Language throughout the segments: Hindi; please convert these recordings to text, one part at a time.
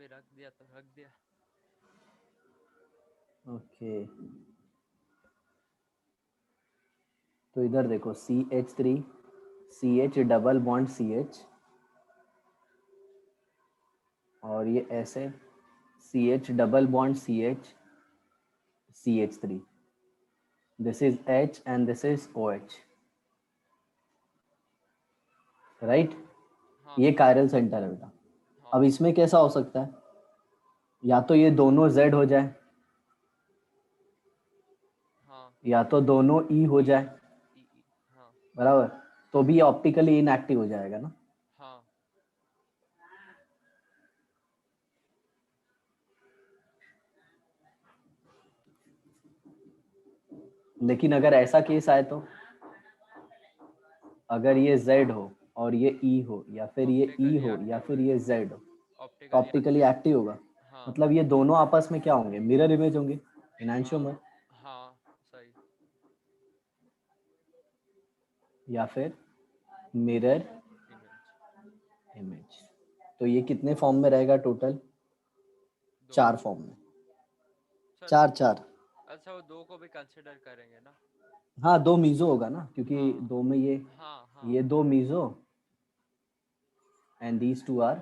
अभी रख दिया तो रख दिया। ओके तो इधर देखो CH3 CH double bond CH और ये ऐसे CH double bond CH CH3 this is H and this is OH right हाँ ये सर। कायरल सेंटर है बेटा। हाँ अब इसमें कैसा हो सकता है या तो ये दोनों Z हो जाए हाँ या तो दोनों E हो जाए ई हाँ बराबर तो भी ऑप्टिकली इनएक्टिव हो जाएगा ना। हाँ लेकिन अगर ऐसा केस आए तो अगर ये Z हो और ये E हो या फिर ये E ऑप्टिकली हो या एक्टिव फिर ये होएगा। Z हो तो ऑप्टिकली ऑप्टिकली एक्टिव। एक्टिव होगा। हाँ मतलब ये दोनों आपस में क्या होंगे मिरर इमेज होंगे हाँ इनैंशियोमर हाँ सही। या फिर मिरर इमेज इमेज। तो ये कितने फॉर्म में रहेगा टोटल दो। 4 फॉर्म में सर 4 वो 4। अच्छा वो दो को भी कंसिडर करेंगे ना। हाँ 2 मीजो होगा ना क्योंकि हाँ 2 में हाँ हाँ ये 2 मीजो एंड दीज 2 आर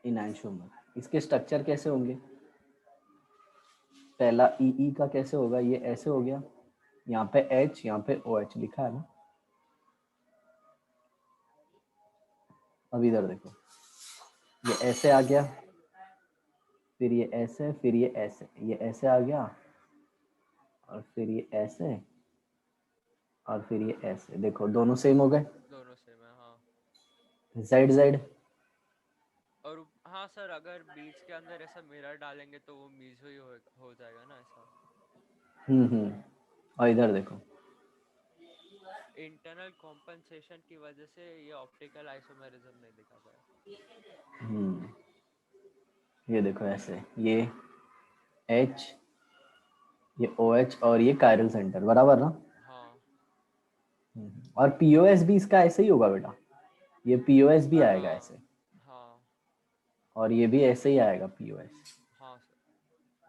इनैंशियोमर। इसके स्ट्रक्चर कैसे होंगे पहला ई का कैसे होगा ये ऐसे हो गया यहाँ पे H यहाँ पे OH लिखा है ना। अब इधर देखो ये ऐसे आ गया फिर ये ऐसे फिर ये ऐसे आ गया और फिर ये ऐसे और फिर ये ऐसे देखो दोनों सेम हो गए दोनों सेम है हाँ। Z Z। और हाँ सर अगर बीच के अंदर ऐसा मिरर डालेंगे तो वो मीजो ही हो जाएगा ना ऐसा। और इधर देखो इंटरनल कॉम्पनसेशन की वजह से ये ऑप्टिकल आइसोमेरिज्म नहीं दिखा पाया। ये देखो ऐसे ये H ये OH और ये कायरल सेंटर बराबर ना। हाँ और POS भी इसका ऐसे ही होगा बेटा ये POS भी आएगा हाँ ऐसे हाँ और ये भी ऐसे ही आएगा POS। हाँ सर।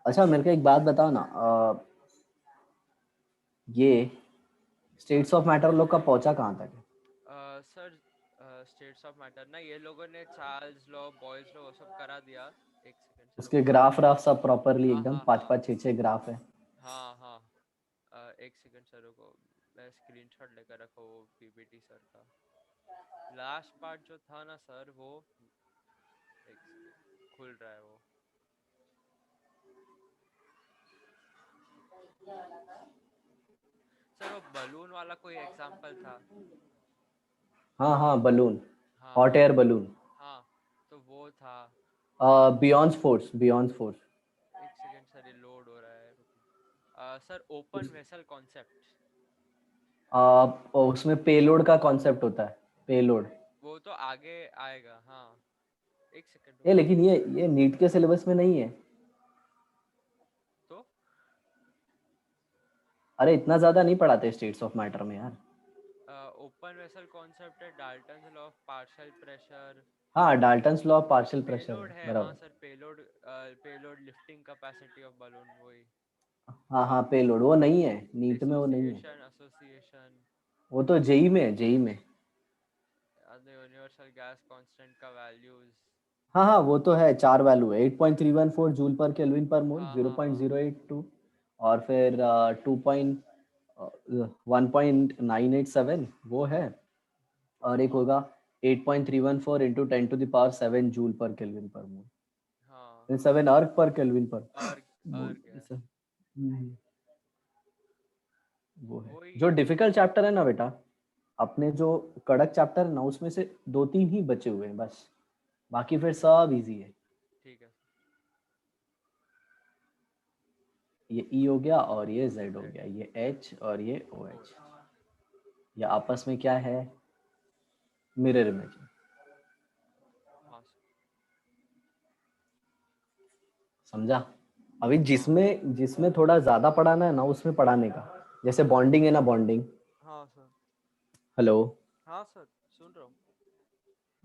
अच्छा मेरे को एक बात बताओ ना ये स्टेट्स ऑफ मैटर लोग का पहुंचा कहाँ तक है सर स्टेट्स ऑफ मैटर ना ये लोगों ने चार्ल्स लॉ बॉयल्स लॉ वो सब करा दिया। एक सेकंड सर उसके वो ग्राफ राफ सब प्रॉपरली हाँ एकदम हाँ 5 हाँ 5 6 6 ग्राफ है। हाँ हाँ एक सेकंड सर को मैं स्क्रीनशॉट लेकर रखा वो पीपीटी सर का लास्ट पार्ट जो था ना सर वो एक सेकंड खुल रहा है वो। सर वो बलून वाला कोई एग्जांपल था। हाँ हाँ बलून हाँ हॉट एयर बलून हाँ तो वो था। Beyond force. एक सेकंड सर ये लोड हो रहा है सर ओपन वेसल कॉन्सेप्ट। उसमें पेलोड का कॉन्सेप्ट होता है पेलोड। वो तो आगे आएगा हाँ। एक सेकंड ये रुको। लेकिन ये नीट के सिलेबस में नहीं है। तो अरे इतना ज्यादा नहीं पढ़ाते स्टेट्स ऑफ मैटर में यार। ओपन वेसल कॉन्सेप्ट है Dalton law of partial pressure. हाँ Dalton's law of partial pressure payload है है हाँ बराबर। Sir payload. Payload lifting capacity of balloon वही। हाँ हाँ पेलोड वो नहीं है नीट में वो नहीं है। Dissociation association. वो तो जेई में है जेई में। यूनिवर्सल गैस कांस्टेंट का वैल्यूज। हाँ हाँ वो तो है 4 वैल्यू है 8.314 जूल पर केल्विन पर मोल हाँ हाँ हाँ 0.082 और फिर 1.987 वो है और एक होगा 8.314 इंटू 10⁻⁷ जूल पर केल्विन पर हाँ मोल 7 अर्ग पर केल्विन पर अर्ग मोल। अर्ग है वो है वही। जो डिफिकल्ट चैप्टर है ना बेटा अपने जो कड़क चैप्टर है ना उसमें से 2 3 ही बचे हुए हैं बस बाकी फिर सब इजी है। ठीक है ये ई हो गया और ये जेड हो जेड गया ये एच और ये ओ ओ एच। एच। ये आपस में क्या है मिरर इमेज। हाँ सर। समझा। अभी हाँ जिसमें जिसमें थोड़ा ज्यादा पढ़ाना है ना उसमें पढ़ाने का जैसे बॉन्डिंग है ना बॉन्डिंग। हाँ सर। हेलो हाँ सर सुन रहा हूँ।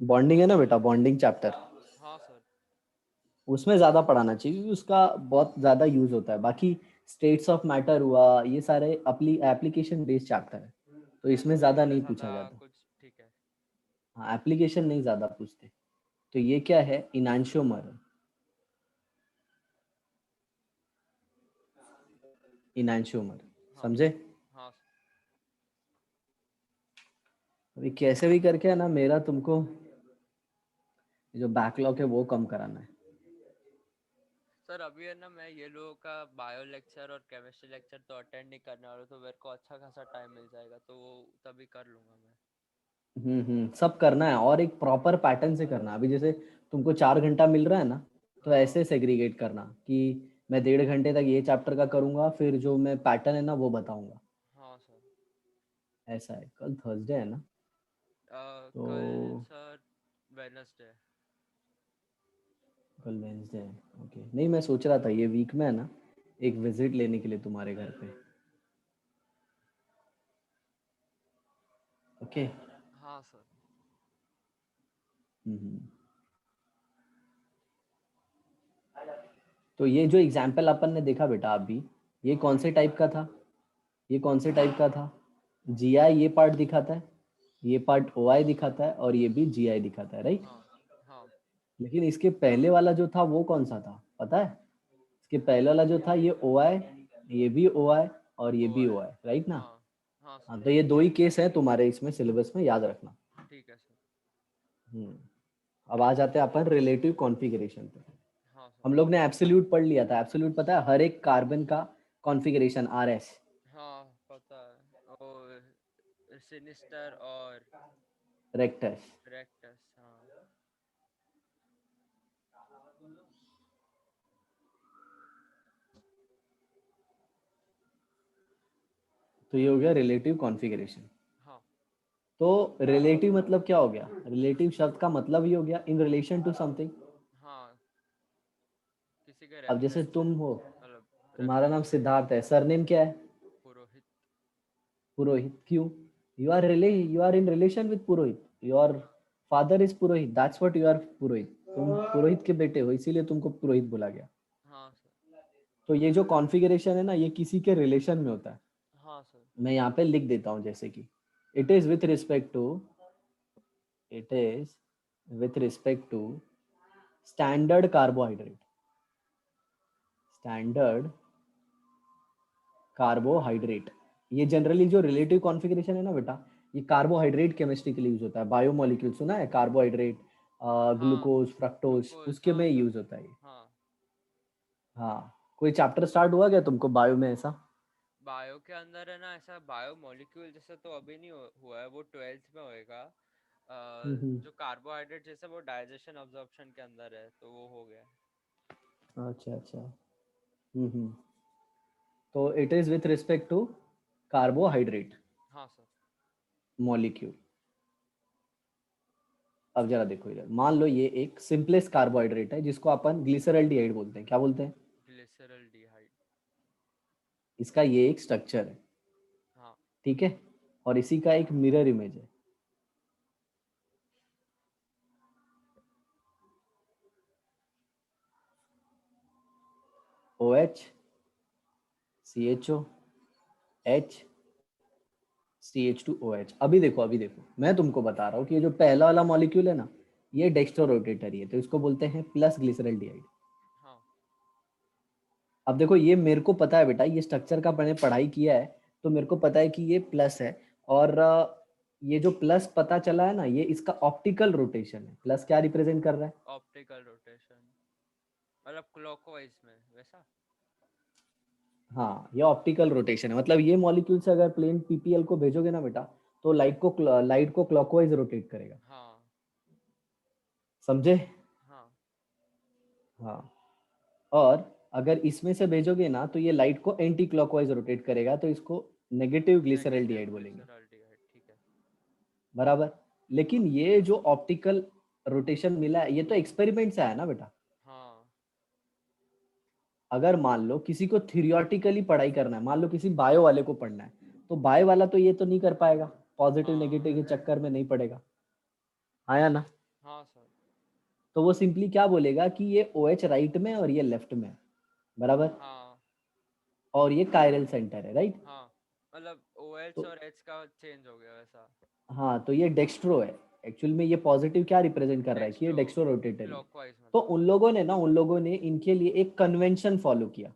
बॉन्डिंग है ना बेटा, बॉन्डिंग चैप्टर, हाँ सर। उसमें ज्यादा पढ़ाना चाहिए क्योंकि उसका बहुत ज्यादा यूज होता है। बाकी स्टेट्स ऑफ मैटर हुआ, ये सारे एप्लीकेशन बेस्ड चैप्टर है, तो इसमें वही ज्यादा बोला नहीं था पूछा जाता। कुछ, ठीक है। हाँ, एप्लीकेशन नहीं ज्यादा पूछते। तो ये क्या है, इनांशियोमर, इनांशियोमर, हाँ समझे? हाँ अभी कैसे भी करके है ना, मेरा तुमको जो बैकलॉग है वो कम कराना है। सर। अभी है ना, मैं ये लोगों का बायो लेक्चर और केमिस्ट्री लेक्चर तो अटेंड नहीं करने वाला, तो मेरे को अच्छा खासा टाइम मिल जाएगा, तो वो तभी कर लूंगा मैं। सब करना है और एक प्रॉपर पैटर्न से करना है। अभी जैसे तुमको 4 घंटा मिल रहा है ना, तो हाँ ऐसे सेग्रीगेट करना कि मैं 1.5 घंटे तक ये चैप्टर का करूंगा, फिर जो मैं पैटर्न है ना वो बताऊंगा। हाँ सर। ऐसा है, कल थर्सडे है ना, कल तो सर वेडनेसडे। कल वेंसडे है। ओके, नहीं मैं सोच रहा था ये वीक में है ना, एक विजिट लेने के लिए तुम्हारे घर पे। ओके। हाँ सर। हम्म। तो ये जो एग्जाम्पल अपन ने देखा बेटा अभी, ये हाँ कौन से टाइप का था? ये कौन से टाइप का था? जीआई ये पार्ट दिखाता है, ये पार्ट ओआई दिखाता है, और ये भी जीआई दिखाता है, राइट? हाँ हाँ लेकिन इसके पहले वाला जो था वो कौन सा था पता है? इसके पहले वाला जो था ये ओआई, ये भी ओआई, और ये ओ भी है। ओआई, राइट ना? हाँ हाँ हाँ, सर। तो ये दो ही केस है तुम्हारे इसमें सिलेबस में, याद रखना। ठीक है सर। हम्म। अब आ जाते हैं अपन रिलेटिव कॉन्फ़िगरेशन पे। हाँ सर। हम लोग ने एब्सोल्यूट पढ़ लिया था। एब्सोल्यूट पता है, हर एक कार्बन का कॉन्फ़िगरेशन आरएस, हाँ पता है, और सिनिस्टर और रेक्टस। रेक्टस। हाँ तो ये हो गया रिलेटिव कॉन्फ़िगरेशन। हाँ तो रिलेटिव मतलब क्या हो गया? रिलेटिव शब्द का मतलब ही हो गया इन रिलेशन टू समथिंग। हाँ, किसी के अब जैसे रेफरेंस तुम में, हो, मतलब तुम्हारा नाम रेफरेंस में। सिद्धार्थ है, सरनेम क्या है? पुरोहित। पुरोहित। क्यों? You are in relation with Purohit, your father is Purohit, that's what you are, Purohit. तुम पुरोहित के बेटे हो, इसीलिए तुमको पुरोहित बोला गया। हाँ सर। तो ये जो कॉन्फ़िगरेशन है ना, ये किसी के रिलेशन में होता है। हाँ सर। मैं यहाँ पे लिख देता हूँ, जैसे कि it is with respect to, it is with respect to standard carbohydrate, standard carbohydrate. ये जनरली जो रिलेटिव कॉन्फ़िगरेशन है ना बेटा, ये कार्बोहाइड्रेट केमिस्ट्री के लिए यूज होता है। बायोमोलिक्यूल सुना है, कार्बोहाइड्रेट, हाँ, ग्लूकोज, फ्रक्टोज, ग्लूकोज, उसके हाँ में सर। यूज होता है ये। हाँ, हाँ, कोई चैप्टर स्टार्ट हुआ क्या तुमको बायो में ऐसा? बायो के अंदर है ना, ऐसा बायो मॉलिक्यूल जैसे तो अभी नहीं हुआ है, वो 12th में होएगा। हम्म। जो कार्बोहाइड्रेट जैसे वो डाइजेशन अब्जॉर्प्शन के अंदर है, तो वो हो गया है। अच्छा अच्छा। हम्म। तो it is with respect to carbohydrate हाँ सर। मॉलिक्यूल। अब जरा देखो इधर, मान लो ये एक सिंपलेस्ट कार्बोहाइड्रेट है जिसको अपन ग्लिसरॉल्डिहाइड बोलते हैं। क्या बोलते हैं? ग्लिसरॉल्डिहाइड। इसका ये एक स्ट्रक्चर है, हाँ ठीक है? और इसी का एक मिरर इमेज है। O H, C H O, H, C H two O H. अभी देखो, अभी देखो, मैं तुमको बता रहा हूँ कि ये जो पहला वाला मॉलिक्यूल है ना, ये डेक्स्ट्रो रोटेटरी है, तो इसको बोलते हैं प्लस ग्लिसरॉल्डिहाइड। हाँ अब देखो, ये मेरे को पता है बेटा, ये स्ट्रक्चर का मैंने पढ़ाई किया है, तो मेरे को पता है कि ये प्लस है। और ये जो प्लस पता चला है ना, ये इसका ऑप्टिकल रोटेशन है। प्लस क्या रिप्रेजेंट कर रहा है? ऑप्टिकल रोटेशन, मतलब क्लॉकवाइज में वैसा। हाँ, ये ऑप्टिकल रोटेशन है। मतलब ये मॉलिक्यूल से अगर प्लेन पीपीएल को भेजोगे ना बेटा, तो लाइट को क्लॉकवाइज रोटेट करेगा। हाँ समझे? हाँ हाँ। और अगर इसमें से भेजोगे ना, तो ये लाइट को एंटी क्लॉकवाइज रोटेट करेगा, तो इसको नेगेटिव नेगेटिव ग्लिसरॉल्डिहाइड बोलेंगे। ग्लिसरॉल्डिहाइड, ठीक है। बराबर। लेकिन ये जो ऑप्टिकल रोटेशन मिला है, ये तो एक्सपेरिमेंट से आया ना बेटा। हाँ अगर मान लो किसी को थियोरेटिकली पढ़ाई करना है, मान लो किसी बायो वाले को पढ़ना है, तो बायो वाला तो ये तो नहीं कर पाएगा, पॉजिटिव हाँ नेगेटिव के चक्कर में नहीं पड़ेगा। आया ना? हाँ सर। तो वो सिंपली क्या बोलेगा कि ये OH राइट में और ये लेफ्ट में है, बराबर, हाँ और ये कायरल सेंटर है, राइट। हाँ, मतलब ओ एच तो और एच का चेंज हो गया वैसा। हाँ, तो ये डेक्स्ट्रो है। एक्चुअल में ये पॉजिटिव क्या रिप्रेजेंट कर रहा है कि ये डेक्स्ट्रो, डेक्स्ट्रो रोटेटरी है। क्लॉकवाइज तो मतलब। उन लोगों ने इनके लिए एक कन्वेंशन फॉलो किया।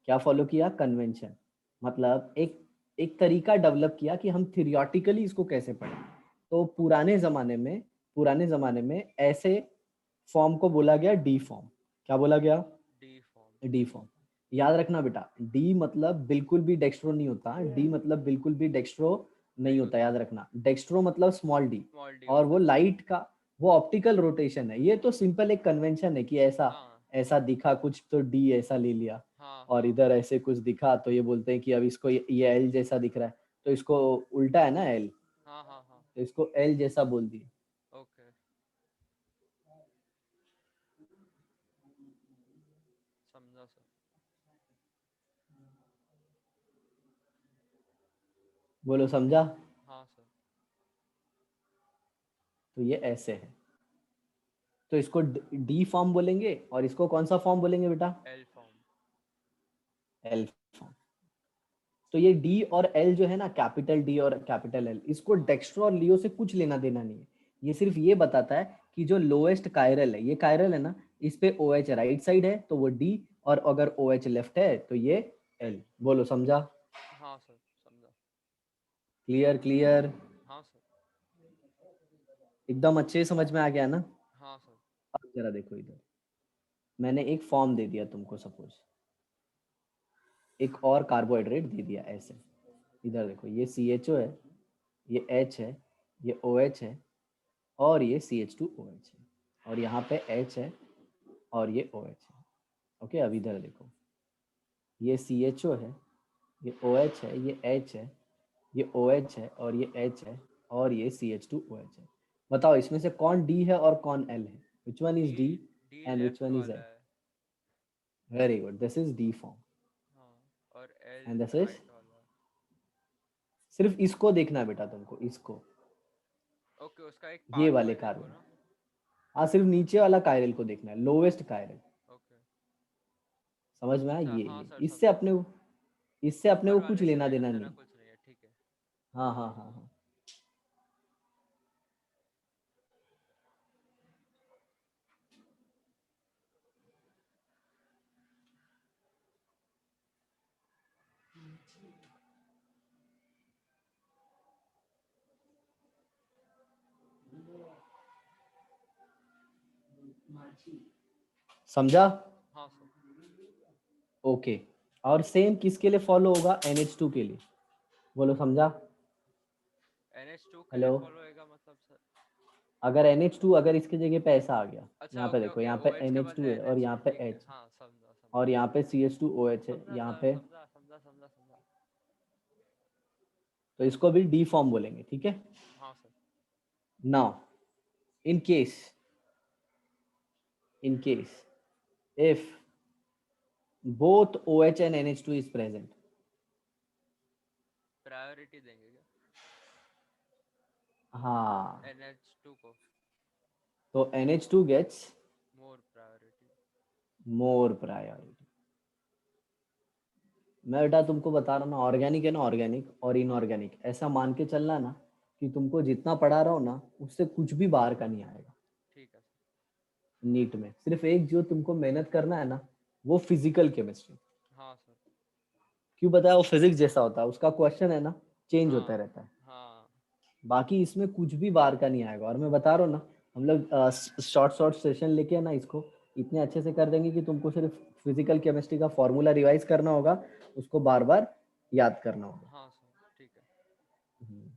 क्या फॉलो किया? कन्वेंशन, मतलब एक एक तरीका डेवलप किया कि हम थियोरेटिकली इसको कैसे पढ़ें। तो ओके। पुराने जमाने में ऐसे फॉर्म को बोला गया डी फॉर्म। क्या बोला गया? D form. D form. याद रखना बेटा, डी मतलब बिल्कुल भी डेक्स्ट्रो नहीं होता, डी मतलब बिल्कुल भी डेक्स्ट्रो नहीं नहीं होता, होता। याद रखना। डेक्स्ट्रो मतलब स्मॉल डी, स्मॉल डी और होता वो है। लाइट का वो ऑप्टिकल रोटेशन है। ये तो सिंपल एक कन्वेंशन है कि ऐसा हाँ ऐसा दिखा कुछ तो डी ऐसा ले लिया, हाँ और हाँ इधर ऐसे कुछ दिखा तो ये बोलते हैं कि अब इसको ये एल जैसा दिख रहा है, तो इसको उल्टा है ना एल, हाँ हाँ हाँ। तो इसको एल जैसा बोल दिए। ओके, समझा सर। बोलो समझा? हाँ सर। तो ये ऐसे है, तो इसको डी फॉर्म बोलेंगे, और इसको कौन सा फॉर्म बोलेंगे बेटा? L form. L form. तो ये डी और एल जो है ना, कैपिटल डी और कैपिटल एल, इसको हाँ डेक्स्ट्रो और लियो से कुछ लेना देना नहीं है। ये सिर्फ ये बताता है कि जो लोएस्ट कायरल है, ये कायरल है ना, इस पे ओ एच राइट साइड है तो वो डी, और अगर ओ एच लेफ्ट है तो ये एल। एल। बोलो समझा? हाँ सर, समझा। Clear clear? हाँ सर। एकदम अच्छे से समझ में आ गया ना? हाँ सर। अब जरा देखो इधर, मैंने एक फॉर्म दे दिया तुमको, सपोज एक और कार्बोहाइड्रेट दे दिया ऐसे। इधर देखो, ये CHO है, ये H है, ये OH है, और ये CH2OH है, और यहाँ पे H है, और ये OH है। ओके, अब इधर देखो, ये CHO है, ये OH है, ये H है, ये OH है, और ये H है, और ये CH2OH है। बताओ इसमें से कौन D है और कौन L है? Which one D, is D D and which left one is वाला L? है। Very good, this is D form, हाँ, और L and this is, right वाला है। सिर्फ इसको देखना है बेटा तुमको, इसको, ओके, उसका एक ये पार्ट वाले वाइज देखो कार्बन। ना। हाँ, सिर्फ नीचे वाला कायरल को देखना है, लोवेस्ट कायरल। ओके। समझ में आया? अच्छा, ये हाँ ये सर, इससे समझा। अपने को, इससे अपने ऊपर को कुछ वाले से लेना लेना देना देना नहीं। कुछ नहीं है, ठीक है। हाँ हाँ हाँ हाँ। समझा? हाँ सर। ओके। और सेम किसके लिए फॉलो होगा? NH2 के लिए। बोलो समझा? NH2 के लिए हेलो, फॉलो होएगा मतलब सर? अगर NH2 अगर इसकी जगह पे ऐसा आ गया, अच्छा, यहाँ पे ओके देखो, ओके, यहाँ पे OH के NH2 बदले है और यहाँ NH2, पे ठीक है, H, हाँ समझा और समझा। यहाँ पे CH2OH है समझा यहाँ सर, पे, समझा समझा समझा समझा। तो इसको भी डी फॉर्म बोलेंगे, ठीक है। हाँ sir. Now, in case, in case if both OH and NH2 is present, priority देंगे क्या हाँ, NH2 को? तो NH2 gets मोर प्रायोरिटी। more priority। मैं बेटा तुमको बता रहा हूँ ना, ऑर्गेनिक है ना, ऑर्गेनिक और हाँ इनऑर्गेनिक, ऐसा मान के चलना ना कि तुमको जितना पढ़ा रहा हो ना, उससे कुछ भी बाहर का नहीं आएगा। ठीक है सर। नीट में सिर्फ एक जो तुमको मेहनत करना है ना, वो फिजिकल केमिस्ट्री। हाँ सर। क्यों? बताया, वो फिजिक्स जैसा होता है, उसका क्वेश्चन है ना, चेंज होता हाँ रहता है। हाँ। बाकी इसमें कुछ भी बाहर का नहीं आएगा, और मैं बता रहा हूँ ना, हम लोग शॉर्ट शॉर्ट सेशन लेके ना इसको इतने अच्छे से कर देंगे कि तुमको सिर्फ फिजिकल केमिस्ट्री का फॉर्मूला रिवाइज करना होगा, उसको बार बार याद करना होगा। हाँ सर, ठीक है।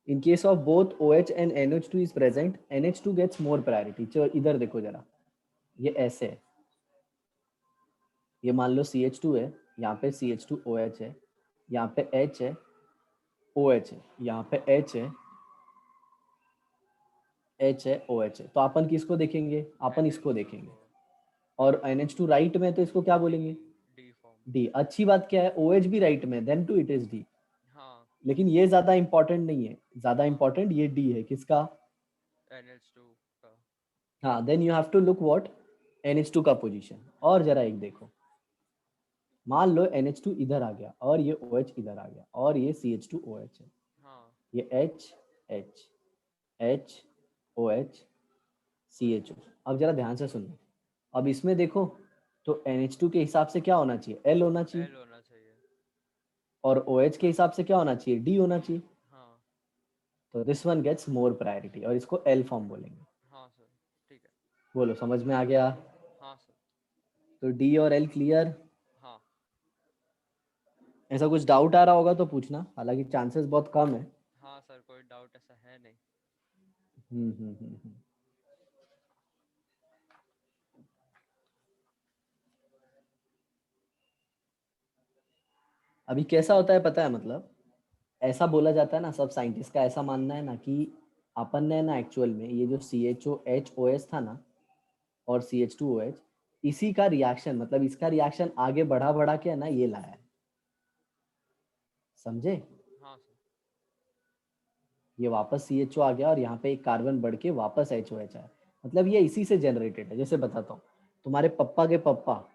In case of both OH and NH2 is present, NH2 gets more priority. चलो इधर देखो जरा, ये ऐसे है, ये मान लो CH2 है, यहाँ पे CH2OH है, यहाँ पे H है, OH है, यहाँ पे H है, H है, OH है, तो अपन किसको देखेंगे? अपन इसको NH2 देखेंगे। को। और NH2 राइट में है, तो इसको क्या डी, बोलेंगे? D form. डी। अच्छी बात क्या है, OH भी राइट में, then too it is D. हाँ लेकिन ये ज्यादा इंपॉर्टेंट नहीं है, ज्यादा हाँ। इंपॉर्टेंट ये डी है, किसका? NH2 का। हाँ, then you have to look what NH2 का पोजीशन। और जरा एक देखो, मान लो NH2 इधर आ गया और ये OH इधर आ गया और ये CH2OH है, हाँ ये H H H OH CHO। अब जरा ध्यान से सुनो, अब इसमें देखो तो NH2 के हिसाब से क्या होना चाहिए, L होना चाहिए, एल होना चाहिए। और OH के हिसाब से क्या होना चाहिए, D होना चाहिए। हाँ तो this one gets more priority और इसको L फॉर्म बोलेंगे। हाँ सर ठीक है। बोलो समझ में आ गया? हाँ सर। तो D और L क्लियर? हाँ ऐसा कुछ डाउट आ रहा होगा तो पूछना, हालांकि चांसेस बहुत कम है। हाँ सर, कोई डाउट ऐसा है नहीं। हम्म। अभी कैसा होता है पता है, मतलब ऐसा बोला जाता है ना, सब साइंटिस्ट का ऐसा मानना है ना कि अपन ने ना एक्चुअल में ये जो CHOHOS था ना और CH2OH, इसी का रिएक्शन, मतलब इसका रिएक्शन आगे बढ़ा बढ़ा के है ना ये लाया है, समझे? हाँ सर। ये वापस CHO आ गया और यहाँ पे एक कार्बन बढ़ के वापस HOH आया, मतलब ये इसी से जनरेटेड है। जैसे बताता हूँ, तुम्हारे पप्पा के पप्पा हाँ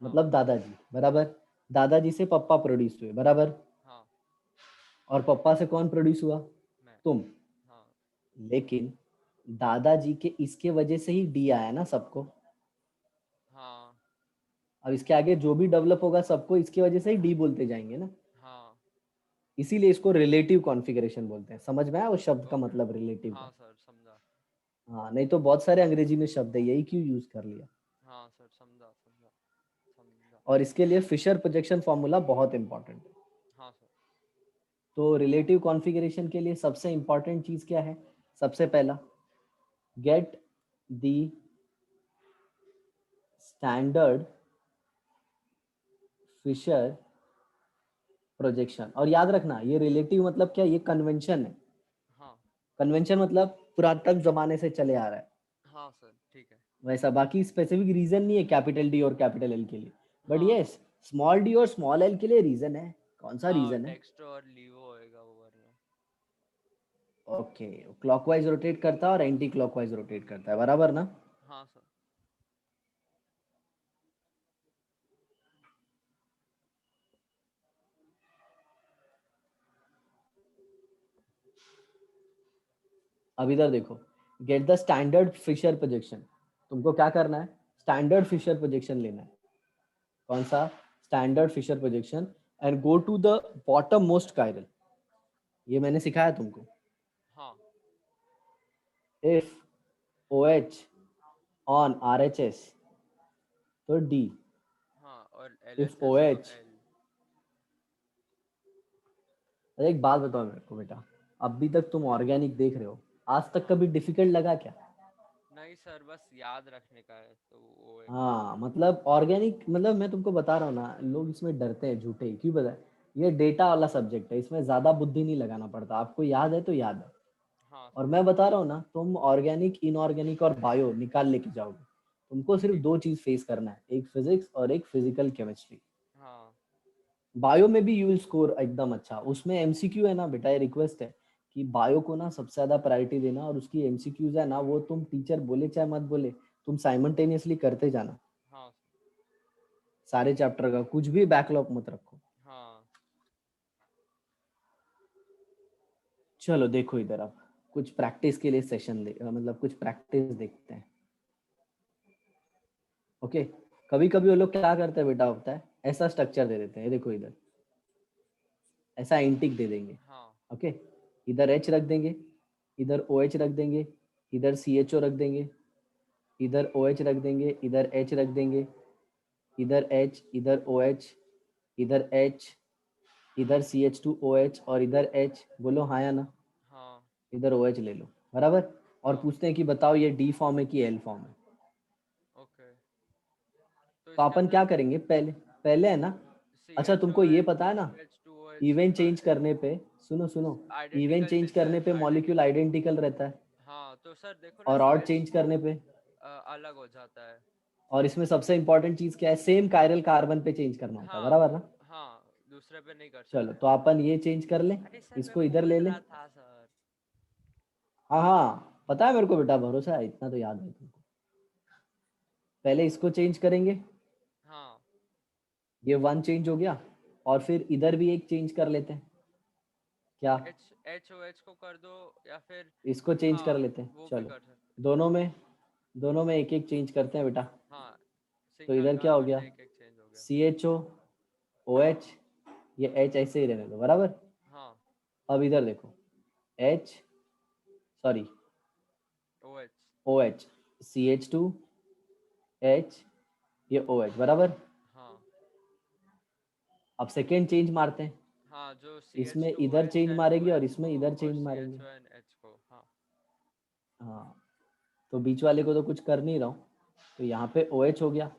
मतलब दादाजी, बराबर, दादाजी से पप्पा प्रोड्यूस हुए, बराबर, हाँ। और पप्पा से कौन प्रोड्यूस हुआ, मैं। तुम। हाँ लेकिन दादाजी के इसके वजह से ही डी आया ना सबको, हाँ अब इसके आगे जो भी डेवलप होगा सबको इसकी वजह से ही डी बोलते जाएंगे ना, हाँ। इसीलिए इसको रिलेटिव कॉन्फ़िगरेशन बोलते हैं। समझ में आया उस शब्द का ओके। मतलब, रिलेटिव हाँ का? सर समझा। हाँ, नहीं तो बहुत सारे अंग्रेजी में शब्द है, यही क्यों यूज कर लिया। हाँ सर समझा समझा समझा। और इसके लिए फिशर प्रोजेक्शन फॉर्मूला बहुत इंपॉर्टेंट है। हाँ सर। तो रिलेटिव कॉन्फ़िगरेशन के लिए सबसे इंपॉर्टेंट चीज क्या है, सबसे पहला, get the standard Fischer projection. और याद रखना, ये रिलेटिव मतलब क्या, ये कन्वेंशन है। हाँ कन्वेंशन मतलब पुरातन जमाने से चले आ रहा है हाँ सर ठीक है। वैसा, बाकी स्पेसिफिक रीजन नहीं है कैपिटल डी और कैपिटल एल के लिए, बट हाँ यस स्मॉल डी और स्मॉल एल के लिए रीजन है। कौन सा हाँ, रीजन है? डेक्स्ट्रो और लीवो होएगा वो वरना। ओके, क्लॉकवाइज रोटेट करता है और एंटी क्लॉकवाइज रोटेट करता है, बराबर ना? हाँ सर। अब इधर देखो, get the standard Fischer projection. तुमको क्या करना है, स्टैंडर्ड फिशर प्रोजेक्शन लेना है। कौन सा? Standard Fischer projection, and go to the bottom most chiral. ये मैंने सिखाया तुमको। हाँ इफ OH on RHS तो D, हाँ, और एल इफ एच एस तो OH। एल। अरे एक बात बताओ मेरे को बेटा, अभी तक तुम ऑर्गेनिक देख रहे हो, आज तक हाँ। कभी डिफिकल्ट लगा क्या? नहीं सर, बस याद रखने का है तो वो एक बार। हाँ, मतलब ऑर्गेनिक, मतलब मैं तुमको बता रहा हूँ ना, लोग इसमें डरते हैं झूठे, क्यों पता है? ये डेटा वाला सब्जेक्ट है, इसमें ज्यादा बुद्धि नहीं लगाना पड़ता, आपको याद है तो याद है। हाँ और सर। मैं बता रहा हूँ ना, तुम ऑर्गेनिक, इनऑर्गेनिक और बायो निकाल लेके जाओगे। तुमको सिर्फ ठीक। दो चीज फेस करना है, एक फिजिक्स और एक फिजिकल केमिस्ट्री। हाँ बायो में भी यू विल स्कोर एकदम अच्छा, उसमें MCQ है ना बेटा, ये रिक्वेस्ट है कि बायो को ना सबसे ज्यादा प्रायोरिटी देना, और उसकी MCQs है ना, वो तुम टीचर बोले चाहे मत बोले, तुम साइमल्टेनियसली करते जाना, हाँ सर। सारे चैप्टर का, कुछ भी बैकलॉग मत रखो। हाँ चलो देखो इधर, अब कुछ प्रैक्टिस के लिए सेशन मतलब कुछ प्रैक्टिस देखते हैं। ओके, कभी कभी वो लोग क्या करते हैं बेटा, होता है ऐसा स्ट्रक्चर दे देते हैं, ये देखो इधर ऐसा एंटिक दे देंगे। हाँ ओके, इधर H रख देंगे, इधर OH रख देंगे, इधर CHO रख देंगे, इधर OH रख देंगे, इधर H रख देंगे, इधर H, इधर OH, इधर H, इधर CH2OH और इधर H। बोलो हाँ या ना? हाँ। इधर OH ले लो, बराबर। और हाँ पूछते हैं कि बताओ ये D फॉर्म है कि L फॉर्म है। ओके। तो तो इसके अपन अंदर क्या करेंगे, पहले पहले है ना, सी अच्छा एच ओ तुमको ये एच पता है ना, H two O H event का चेंज करने पे, सुनो सुनो, इवेंट आइडेंटिकल चेंज मिलता करने है, पे मॉलिक्यूल आइडेंटिकल। आइडेंटिकल रहता है, हाँ तो सर देखो ना, और सी ऑड एच चेंज करने पे, अलग हो जाता है। और इसमें सबसे इंपॉर्टेंट चीज क्या है, सेम कायरल कार्बन पे चेंज करना होता है, हाँ बराबर ना? हाँ, दूसरे पे नहीं कर चलो सकते। तो अपन ये चेंज कर ले, अरे सर मैं इसको इधर बोल ले ले। रहा था सर। हाँ हाँ, पता है मेरे को बेटा, भरोसा है, इतना तो याद है तुमको। पहले इसको चेंज करेंगे, हाँ ये 1 चेंज हो गया, और फिर इधर भी एक चेंज कर लेते हैं, क्या? एच एच ओ एच को कर दो, या फिर इसको चेंज कर हाँ लेते हैं, वो भी चलो। कर सकते। दोनों में दोनों में एक एक चेंज करते हैं बेटा। हाँ तो सिंगल इधर क्या हो कार्बन गया, से एक एक चेंज हो गया। CHO OH, ये H ऐसे ही रहने दो, बराबर। हाँ अब इधर देखो, H, sorry, O H. OH, CH2H, ये OH, बराबर। हाँ अब सेकेंड चेंज मारते हैं, हाँ जो सी एच इसमें टू ओ इधर एच चेंज एंड ओ मारेंगे और एच इसमें को, इधर और चेंज सी एच मारेंगे। ओ एन एच को। हाँ हाँ, तो बीच वाले को तो कुछ कर नहीं रहा हूँ, तो यहाँ पे OH हो गया,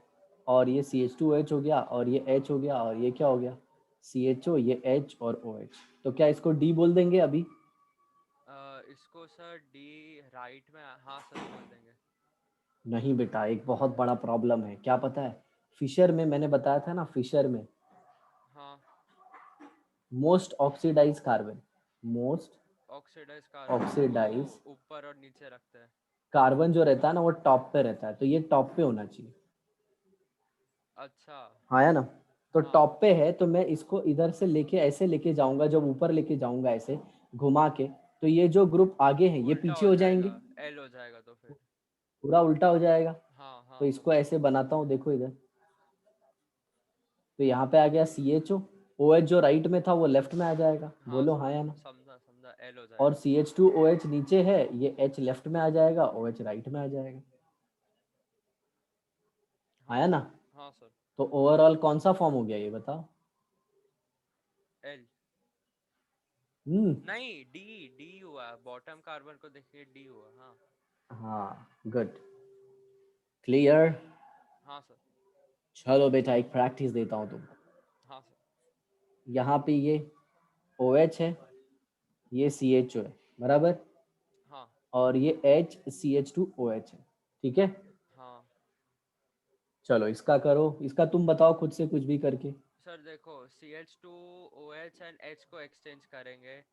और ये CH2OH हो गया, और ये H हो गया, और ये क्या हो गया, CHO, ये H और OH। तो क्या इसको D बोल देंगे अभी? इसको सर डी राइट में, हाँ सर बोल देंगे। नहीं बेटा, एक बहुत बड़ा प्रॉब्लम है, क्या पता है? फिशर में मैंने बताया था ना, फिशर में हाँ most oxidise carbon, most oxidise carbon को ऑक्सीडाइज ऊपर और नीचे रखते हैं। कार्बन जो रहता है ना, वो टॉप पे रहता है, तो ये टॉप पे होना चाहिए। अच्छा। हाँ है ना? तो हाँ टॉप पे है, तो मैं इसको इधर से लेके ऐसे लेके जाऊंगा, जब ऊपर लेके जाऊंगा ऐसे घुमा के, तो ये जो ग्रुप आगे हैं ये उल्टा पीछे हो हो जाएगा, जाएंगे, एल हो जाएगा तो फिर। पूरा उल्टा हो जाएगा। हाँ तो हाँ इसको ऐसे बनाता हूँ, देखो इधर, तो यहाँ पे आ गया CHO, OH जो राइट में था वो लेफ्ट में आ जाएगा, हाँ बोलो हाँ सर या ना? समझा समझा, एल हो और जाएगा। CH2OH नीचे है, ये H लेफ्ट में आ जाएगा, OH राइट में आ जाएगा, हाँ आया ना? हाँ सर। तो ओवरऑल कौन सा फॉर्म हो गया ये बताओ? एल। हम्म। नहीं डी, डी हुआ, बॉटम कार्बन को देखिए डी हुआ। हाँ हाँ, गुड, क्लियर। हाँ सर। चलो बेटा, एक प्रैक्टिस देता हूँ तुमको। हाँ सर। यहाँ पे ये OH है, ये CHO है, बराबर, हाँ और ये H CH2OH है, ठीक है। हाँ चलो इसका करो, इसका तुम बताओ खुद से कुछ भी करके। सर देखो, C H two O H and H को एक्सचेंज करेंगे,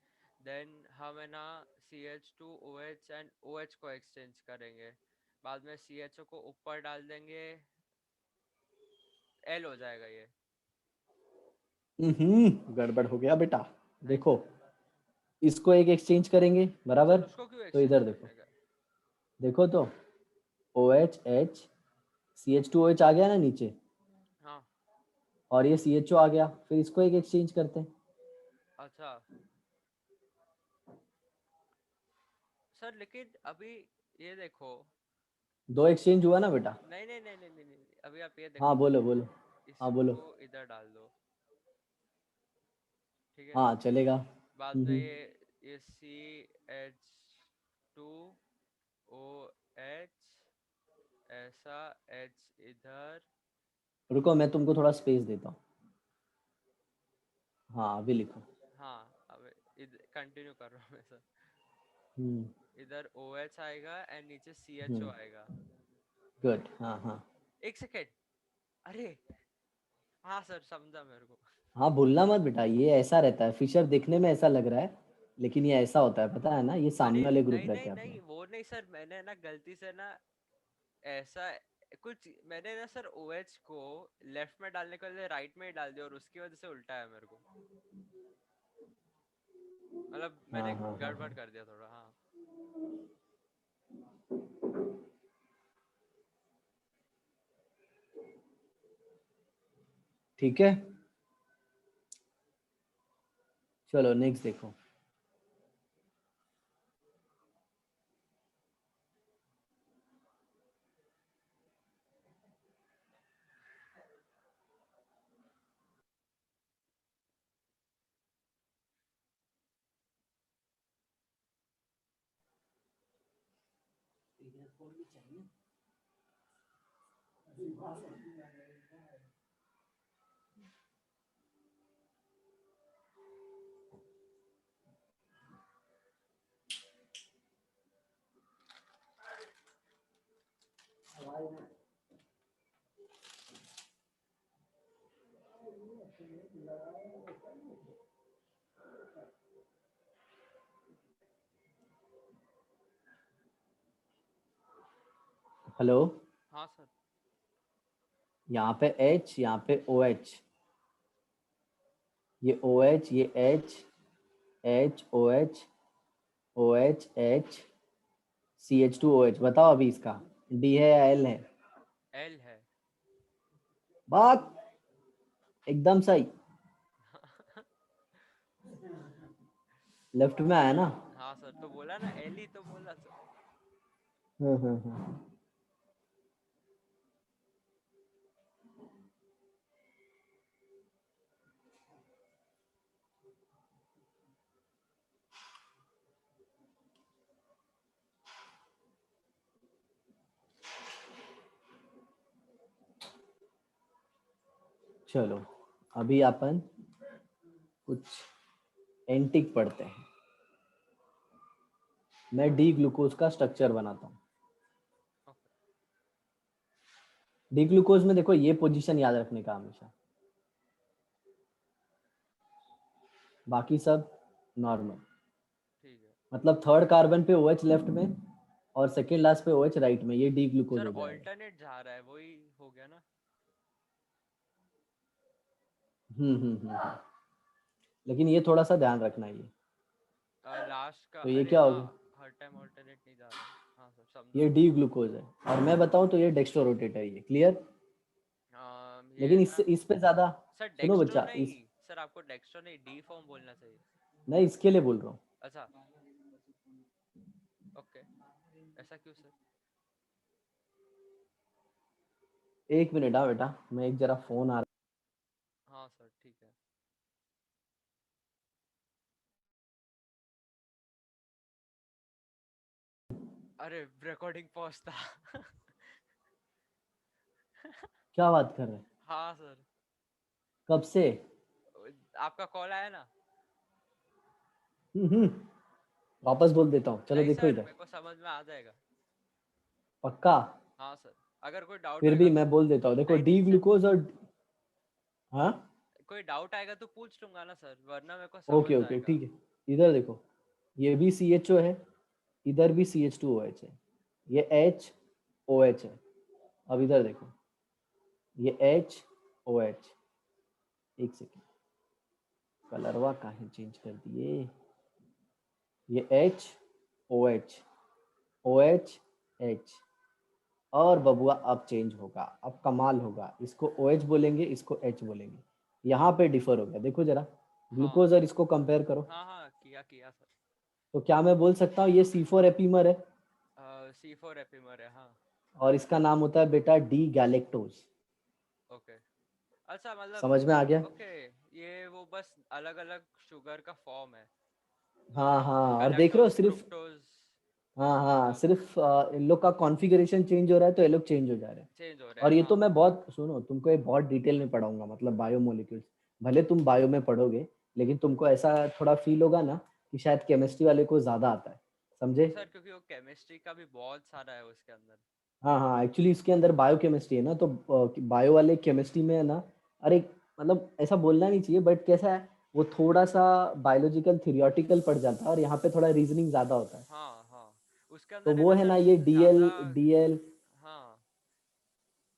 देन हम है ना C H two O H and O H को एक्सचेंज करेंगे, बाद में सी एच ओ को ऊपर डाल देंगे, एल हो जाएगा ये। गड़बड़ हो गया बेटा। नहीं देखो, सर। इसको एक एक्सचेंज करेंगे, बराबर। सर उसको क्यों तो एक्सचेंज इधर देखो, करने का? देखो तो OH H CH2OH आ गया ना नीचे, हाँ और ये CHO आ गया, फिर इसको एक एक्सचेंज करते हैं। अच्छा सर, लेकिन अभी ये देखो, दो एक्सचेंज हुआ ना बेटा? नहीं नहीं नहीं नहीं नहीं, नहीं, नहीं। अभी आप ये हाँ देखो, बोलो बोलो। हाँ बोलो। इसको इधर डाल दो, ठीक है। हाँ चलेगा। बाद में ये C H two O H, ऐसा एच इधर। रुको, मैं तुमको थोड़ा स्पेस देता हूँ। हाँ अभी लिखो। हाँ अब इधर कंटिन्यू कर रहा हूँ मैं सर। हम्म। इधर ओ एच आएगा एंड नीचे सी एच ओ हम्म। आएगा। गुड, हाँ हाँ। एक सेकेंड, अरे हाँ सर समझा मेरे को। हाँ भूलना मत बेटा, ये ऐसा रहता है, फिशर देखने में ऐसा लग रहा है, लेकिन ये ऐसा होता है, पता है ना, ये अरे सामने वाले ग्रुप नहीं रहते नहीं हैं अपने। नहीं, वो नहीं सर, मैंने ना गलती से ना ऐसा कुछ, मैंने ना सर ओ एच को लेफ्ट में डालने के लिए राइट में ही डाल दिया, और उसकी वजह से उल्टा है मेरे को, मतलब हाँ मैंने हाँ हाँ गड़बड़ हाँ। कर दिया थोड़ा। हाँ ठीक है, चलो नेक्स्ट देखो। हेलो। हाँ सर। यहाँ पे H, यहाँ पे OH, ये OH, ये H, H, OH, OH, H, CH2OH। बताओ अभी इसका D है या L है? एल है। बात एकदम सही, लेफ्ट में आया ना। हाँ सर, तो बोला ना एल ही तो बोला सर। हम्म। चलो अभी अपन कुछ एंटिक पढ़ते हैं। मैं डी ग्लूकोज का स्ट्रक्चर बनाता हूँ। ओके। डी ग्लूकोज में देखो ये पोजीशन याद रखने का हमेशा, बाकी सब नॉर्मल। ठीक है मतलब थर्ड कार्बन पे OH लेफ्ट में और सेकेंड लास्ट पे OH राइट में, ये डी ग्लूकोज सर, हो जाएगा। ऑल्टरनेट जा रहा है, वही हो गया ना। हम्म। लेकिन ये थोड़ा सा ध्यान रखना ये। लास्ट का, तो ये अरे क्या हो हाँ, गया? हर टाइम ऑल्टरनेट नहीं जा रहा। हाँ सर, ये समझा। डी ग्लूकोज है और मैं बताऊं तो ये डेक्स्ट्रो रोटेट है, ये क्लियर। ये लेकिन ना। इस पे ज्यादा, सर सुनो डेक्स्ट्रो बच्चा, नहीं, इस सर आपको डेक्स्ट्रो नहीं, डी फॉर्म बोलना चाहिए। मैं इसके लिए बोल रहा हूँ। अच्छा। ओके। ऐसा क्यों सर? एक मिनट, हाँ बेटा, मैं एक जरा फोन आ हाँ सर, ठीक है। अरे रिकॉर्डिंग पॉज था। क्या बात कर रहे हैं? हाँ सर। कब से? आपका कॉल आया ना। हम्म। वापस बोल देता हूँ, चलो नहीं देखो सर, इधर। मेरे को समझ में आ जाएगा। पक्का? हाँ सर, अगर कोई डाउट फिर होएगा भी तो। मैं बोल देता हूँ, देखो नहीं डी नहीं सर, ग्लूकोज और, हाँ, कोई डाउट आएगा तो पूछ लूंगा ना सर, वरना मेरे को ओके समझ ओके आएगा। ठीक है। इधर देखो, ये भी CHO है, इधर भी CH2OH है, ये HOH है। अब इधर देखो, ये HOH। एक सेकेंड, कलरवा काहे चेंज कर दिए? ये HOH, OH, H। और बबुआ अब चेंज होगा, अब कमाल होगा। इसको OH बोलेंगे, इसको H बोलेंगे। यहाँ पे डिफर हो गया, देखो जरा, हाँ ग्लूकोज और इसको कंपेयर करो। हाँ हाँ, किया किया सर। तो क्या मैं बोल सकता हूँ ये C4 एपीमर है C4 एपिमर है, हाँ। और इसका नाम होता है बेटा डी गैलेक्टोज। ओके। अच्छा, मतलब। समझ में आ गया? ओके। ये वो बस अलग अलग शुगर का फॉर्म है। हाँ हाँ, और देख रहे हो गैलेक्टोज, सिर्फ, फ्रुक्टोज। हाँ हाँ, हाँ, सिर्फ इन लोग का कॉन्फ़िगरेशन चेंज हो रहा है तो ये लोग चेंज हो जा रहे हैं। चेंज हो रहे और हैं, ये तो हाँ। मैं बहुत, सुनो तुमको ये बहुत डिटेल में पढ़ाऊंगा, मतलब बायोमोलिक्यूल्स। भले तुम बायो में पढ़ोगे, लेकिन तुमको ऐसा थोड़ा फील होगा ना कि शायद केमिस्ट्री वाले को ज्यादा आता है, समझे? सर, क्योंकि वो केमिस्ट्री का भी बहुत सारा है उसके अंदर। हाँ हाँ, एक्चुअली इसके अंदर बायो केमिस्ट्री है ना, तो बायो वाले केमिस्ट्री में है ना, अरे मतलब ऐसा बोलना नहीं चाहिए, बट कैसा है, वो थोड़ा सा बायोलॉजिकल थियोरेटिकल पड़ जाता है और यहाँ पे थोड़ा रीजनिंग ज्यादा होता है। हाँ हाँ, उसके तो अंदर है वो ना है सर, ना ये ज्यादा। डीएल हाँ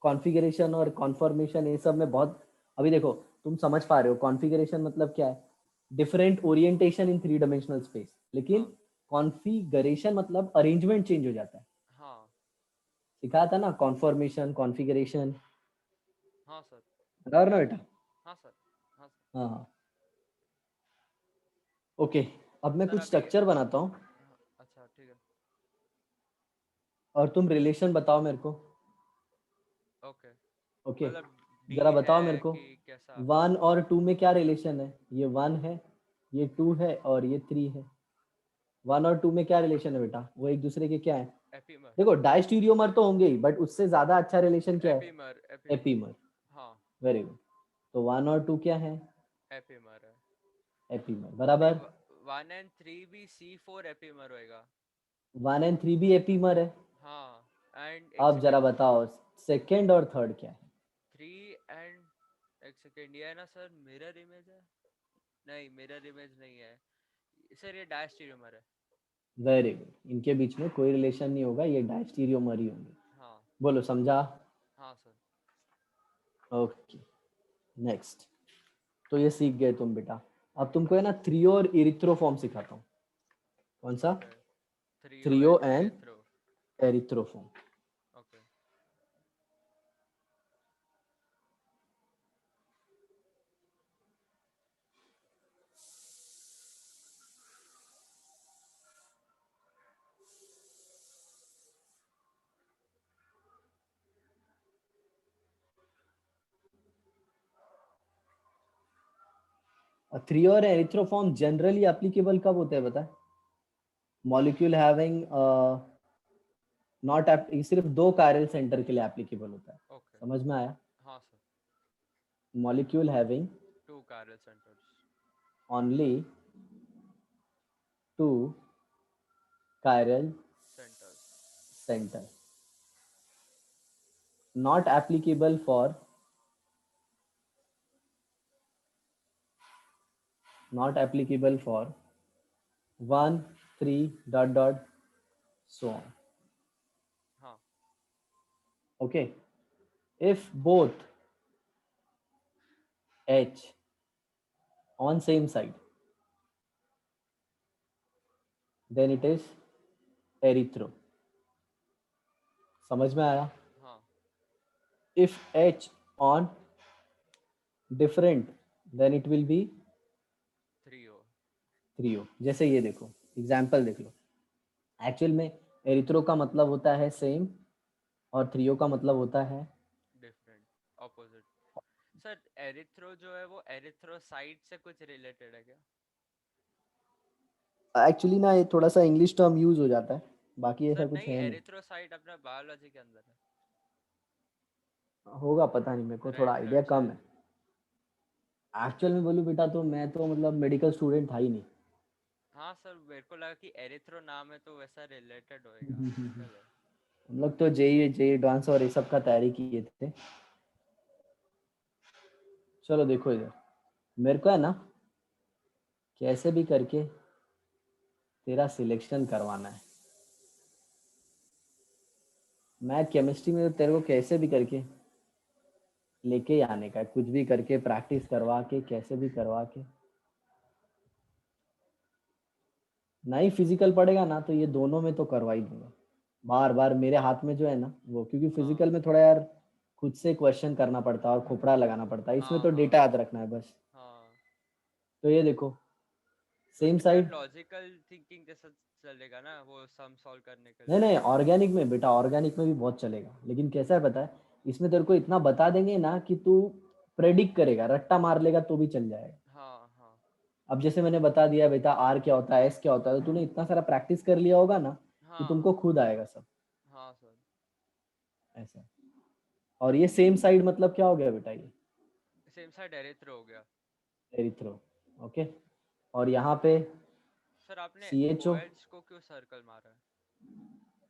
कॉन्फ़िगरेशन और कॉन्फॉर्मेशन, ये सब में बहुत, अभी देखो, तुम समझ पा रहे हो कॉन्फ़िगरेशन मतलब क्या है? Different orientation in three dimensional space. लेकिन हाँ कॉन्फ़िगरेशन मतलब अरेंजमेंट चेंज हो जाता है। हाँ सिखाया था ना, कॉन्फॉर्मेशन, कॉन्फ़िगरेशन। हाँ सर। बराबर ना बेटा? हाँ सर। हाँ सर। हाँ हाँ। ओके, अब मैं सर कुछ अभी। स्ट्रक्चर बनाता हूँ हाँ, अच्छा ठीक है। और तुम रिलेशन बताओ मेरे को। ओके। ओके, मतलब डी जरा बताओ मेरे है को, कि कैसा? 1 और 2 में क्या रिलेशन है? ये 1 है, ये 2 है और ये 3 है। 1 और 2 में क्या रिलेशन है बेटा? वो एक दूसरे के क्या है? एपीमर। देखो डायस्टीरियोमर तो होंगे ही, बट उससे ज्यादा अच्छा रिलेशन क्या है? Epimer, epimer. एपीमर। हाँ। Very good. तो 1 और 2 क्या है? एपीमर है। एपीमर, नहीं, बराबर। 1 and 3 भी C4 एपीमर होएगा। 1 and 3 भी एपीमर है। हाँ। एंड एक अब जरा सेकेंड। बताओ सेकेंड और थर्ड क्या है? 3 and एक सेकेंड, ये है ना सर, मिरर इमेज है? नहीं, मिरर इमेज नहीं है सर, ये डायस्टीरियोमर है। वेरी गुड, इनके बीच में कोई रिलेशन नहीं होगा, ये डायस्टीरियोमर ही होंगे। हाँ। बोलो, समझा? हाँ सर। Okay next. तो ये सीख गए तुम बेटा। अब तुमको है ना थ्रियो और इरिथ्रोफॉर्म सिखाता हूँ। कौन सा? Okay, threo threo and and erythro. Erythro form. Okay. Threo और एरिथ्रोफॉर्म जनरली एप्लीकेबल कब होते हैं बता? मॉलिक्यूल हैविंग नॉट सिर्फ दो कायरल सेंटर के लिए एप्लीकेबल होता है। ओके। समझ में आया? हाँ sir. Molecule having two chiral centres. Only two chiral centres. center, not applicable for not applicable for 1 3 dot dot so on. हाँ। Okay, if both H on same side, then it is erythro. समझ में आया? हाँ। If H on different, then it will be threo. Threo. जैसे ये देखो एग्जाम्पल देख लो। एक्चुअल में एरिथ्रो का मतलब होता है सेम और थ्रियो का मतलब होता है डिफरेंट, ऑपोजिट। सर एरिथ्रो जो है वो एरिथ्रोसाइट से कुछ रिलेटेड है क्या? एक्चुअली ना ये थोड़ा सा इंग्लिश टर्म यूज हो जाता है, बाकी ऐसा सर कुछ नहीं, है नहीं। एरिथ्रोसाइट अपना बायोलॉजी के अंदर है। होगा, पता नहीं, मेरे को थोड़ा रेड आइडिया ब्लड कम है। सेल। एक्चुअल में बोलूँ बेटा तो मैं तो मतलब मेडिकल स्टूडेंट था ही नहीं। हाँ सर, मेरे को लगा कि एरिथ्रो नाम है तो वैसा रिलेटेड होएगा, चलो। हम लोग तो जेई जेई एडवांस और ये सब का तैयारी किए थे। चलो देखो इधर, मेरे को है ना कैसे भी करके तेरा सिलेक्शन करवाना है। मैं केमिस्ट्री में तो तेरे को कैसे भी करके लेके ही आने का है, कुछ भी करके प्रैक्टिस करवा के कैसे भी करवा के। नहीं फिजिकल पड़ेगा ना तो ये दोनों में तो करवा ही दूंगा। बार बार मेरे हाथ में जो है ना वो, क्योंकि हाँ फिजिकल में थोड़ा यार खुद से क्वेश्चन करना पड़ता है और खोपड़ा लगाना पड़ता है, इसमें हाँ तो डेटा हाँ याद रखना है बस। हाँ। तो ये देखो सेम उसमें सर साइड। लॉजिकल थिंकिंग जैसा चलेगा ना, वो सम सॉल्व करने के नहीं लिए। नहीं, ऑर्गेनिक में बेटा, ऑर्गेनिक में भी बहुत चलेगा, लेकिन कैसा है पता है, इसमें तेरे को इतना बता देंगे ना कि तू प्रेडिक्ट करेगा, रट्टा मार लेगा तो भी चल जाएगा। हाँ हाँ अब जैसे मैंने बता दिया बेटा आर क्या होता है, एस क्या होता है, तो तूने इतना सारा प्रैक्टिस कर लिया होगा ना कि तुमको हाँ खुद आएगा सब। हाँ सर। ऐसा। और ये सेम साइड मतलब क्या हो गया बेटा? ये सेम साइड एरिथ्रो हो गया। एरिथ्रो। ओके। और यहाँ पे सर आपने सी एच ओ, OH को क्यों सर्कल मारा है?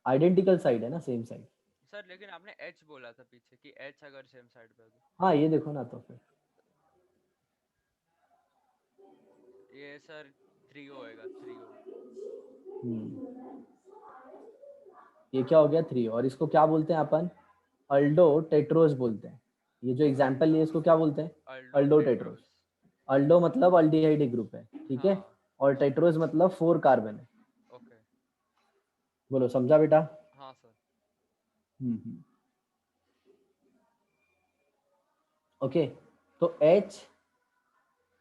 आइडेंटिकल साइड है ना, सेम साइड। सर लेकिन आपने H बोला था पीछे कि H अगर सेम साइड पे हो तो। हाँ ये देखो ना तो फिर ये सर थ्रियो होएगा, थ्रियो। ये क्या हो गया? थ्री। और इसको क्या बोलते हैं अपन? अल्डो टेट्रोस बोलते हैं। ये जो एग्जाम्पल लिए इसको क्या बोलते हैं? अल्डो अल्डो टेट्रोस। टेट्रोस। अल्डो मतलब अल्डिहाइड ग्रुप है, ठीक है। हाँ। और टेट्रोस मतलब 4 कार्बन है। ओके। बोलो समझा बेटा? हाँ सर। हम्म। ओके। तो H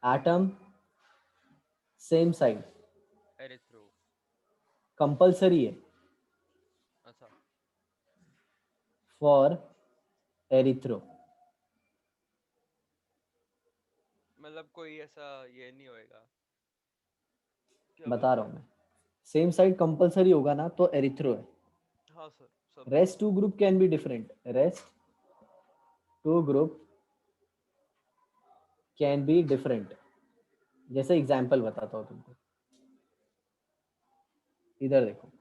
atom same side erythro. Compulsory है अच्छा। For erythro. मतलब कोई ऐसा ये नहीं होएगा, क्या बता बोलते रहा हूँ हैं? मैं, सेम साइड कंपलसरी होगा ना तो एरिथ्रो है। हाँ सर, समझा। Rest two group can be different, rest two group can be different. जैसे एग्जाम्पल बताता हूँ तुमको, इधर देखो।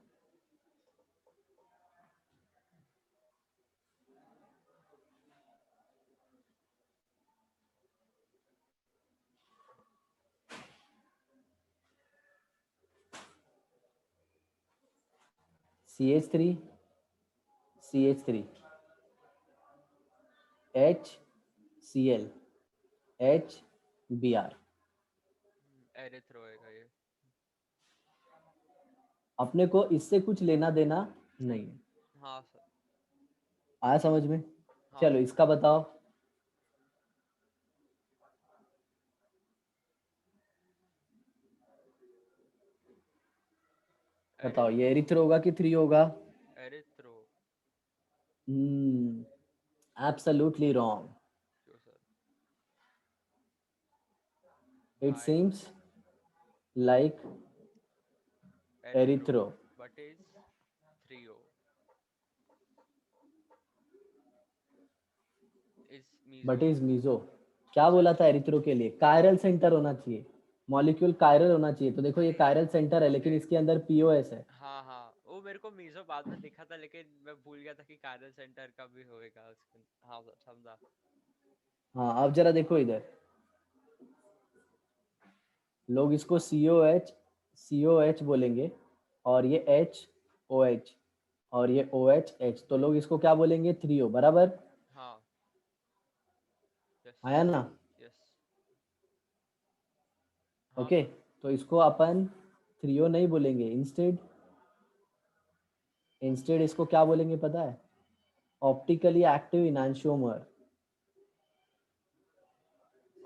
CH3 CH3 H Cl HBr। Erythro होएगा ये। अपने को इससे कुछ लेना देना नहीं है। हाँ सर। आया समझ में? हाँ चलो सर। इसका बताओ। बताओ ये एरिथ्रो होगा कि थ्री होगा? एरिथ्रो। Absolutely wrong. क्यों sir? It why? Seems like erythro erythro, but is threo is but meso. Is meso. क्या सर बोला था एरिथ्रो के लिए? कायरल सेंटर होना चाहिए, मॉलिक्यूल कायरल होना चाहिए। तो देखो ये कायरल सेंटर है लेकिन ओके। इसके अंदर पीओएस है। हाँ हाँ, वो मेरे को मीजो बाद में दिखा था, लेकिन मैं भूल गया था कि कायरल सेंटर का भी होएगा उसमें। हाँ सर, समझा। हाँ अब जरा देखो इधर, लोग इसको सी ओ एच बोलेंगे, और ये HOH, और ये OH, तो लोग इसको क्या बोलेंगे? थ्रियो, बराबर? हाँ। यस। आया ना? यस। हाँ ओके, सर। तो इसको अपन थ्रियो नहीं बोलेंगे, इंस्टेड इंस्टेड इसको क्या बोलेंगे पता है? Optically active enantiomer. अब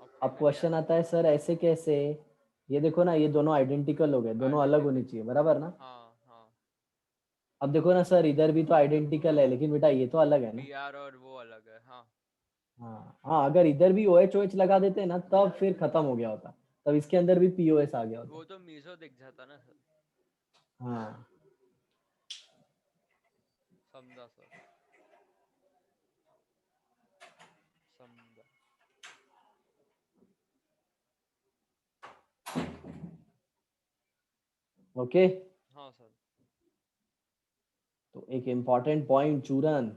ऑप्टिकली क्वेश्चन आता है एक्टिव। सर ऐसे कैसे? ये देखो ना, ये दोनों आइडेंटिकल हो गए, दोनों अलग होने आइडेंटिकल। चाहिए, बराबर ना? हाँ हाँ। अब देखो ना सर, इधर भी तो आइडेंटिकल है लेकिन बेटा ये तो अलग है ना। बी आर और वो अलग है, हाँ। हाँ हाँ, अगर इधर भी OH लगा देते ना तब फिर खत्म हो गया होता, तब इसके अंदर भी POS आ गया होता। वो तो मीजो दिख जाता ना सर। हाँ समझा सर। समझा। ओके। हाँ सर। तो एक इम्पॉर्टेंट पॉइंट चूरन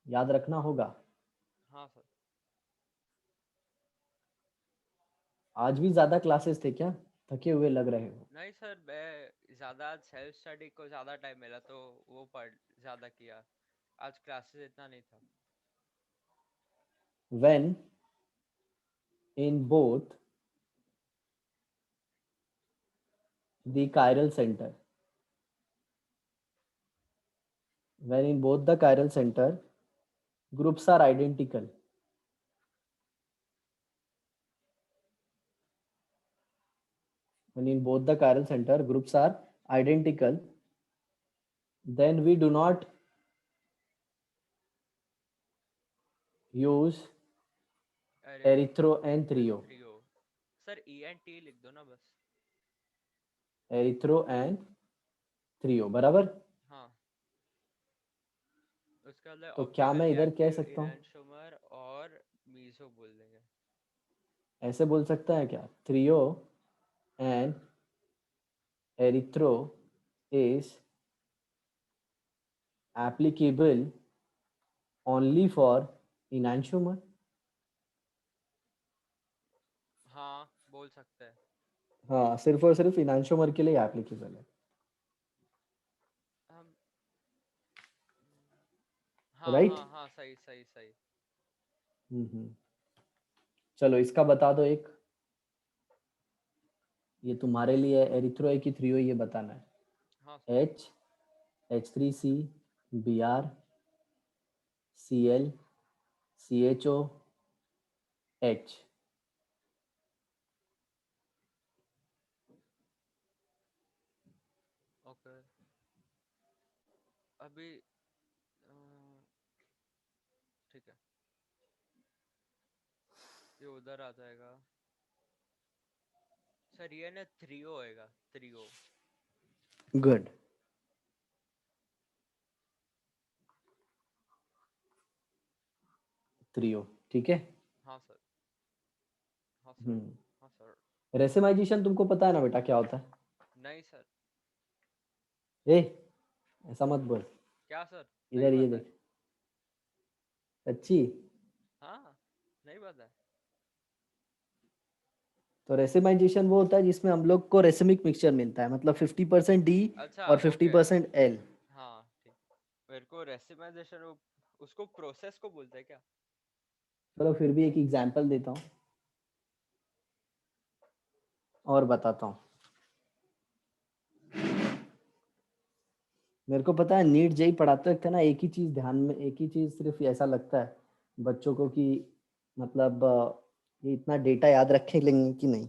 याद रखना होगा। हाँ सर। आज भी ज्यादा क्लासेस थे क्या? थके हुए लग रहे हो। नहीं सर, मैं ज्यादा आज सेल्फ स्टडी को ज्यादा टाइम मिला तो वो पढ़ ज्यादा किया। आज क्लासेस इतना नहीं था। When in both the chiral center, when in both the chiral center groups are identical, when in both the chiral center groups are identical, then we do not use अरे erythro and trio, threo. Sir E N T लिख दो ना बस। erythro and trio, बराबर? हाँ। उसके अंदर तो क्या मैं ऑप्टिकली इधर कह एक्टिव सकता हूँ? इनैंशोमर और मीजो बोल देंगे। ऐसे बोल सकता है क्या? trio and erythro is applicable only for enantiomer? हाँ, बोल सकते हैं। हाँ, सिर्फ और सिर्फ इनांशोमर के लिए एप्लीकेबल है। हम। हाँ राइट? हाँ हाँ, सही सही सही। हम्म। चलो इसका बता दो एक, ये तुम्हारे लिए एरिथ्रो है कि थ्रियो ये बताना हाँ है। Sir. H3C Br Cl CHO H। Okay. अभी अ, ठीक है, ये उधर आ जाएगा। सर ये ना थ्रियो होएगा, थ्रियो। गुड, थ्रियो, ठीक है। हाँ सर। हाँ सर। हम्म। हाँ सर। रेसिमाइजेशन तुमको पता है ना बेटा क्या होता नहीं सर। है? ऐसा मत बोल। क्या सर? नहीं इधर ये पता है। देख, अच्छी। हाँ, नहीं पता है। तो रेसिमाइजेशन वो होता है जिसमें हम लोग को रेसिमिक मिक्सचर मिलता है, मतलब 50% D अच्छा, और ओके। 50% L। हाँ ठीक। मेरे को रेसिमाइजेशन, उसको प्रोसेस को बोलते हैं क्या? चलो फिर भी एक एग्जांपल देता हूँ और बताता हूँ। मेरे को पता है नीट जेई पढ़ाते वक्त है ना, एक ही चीज ध्यान में, एक ही चीज सिर्फ ऐसा लगता है बच्चों को कि मतलब ये इतना डेटा याद रखे लेंगे कि नहीं।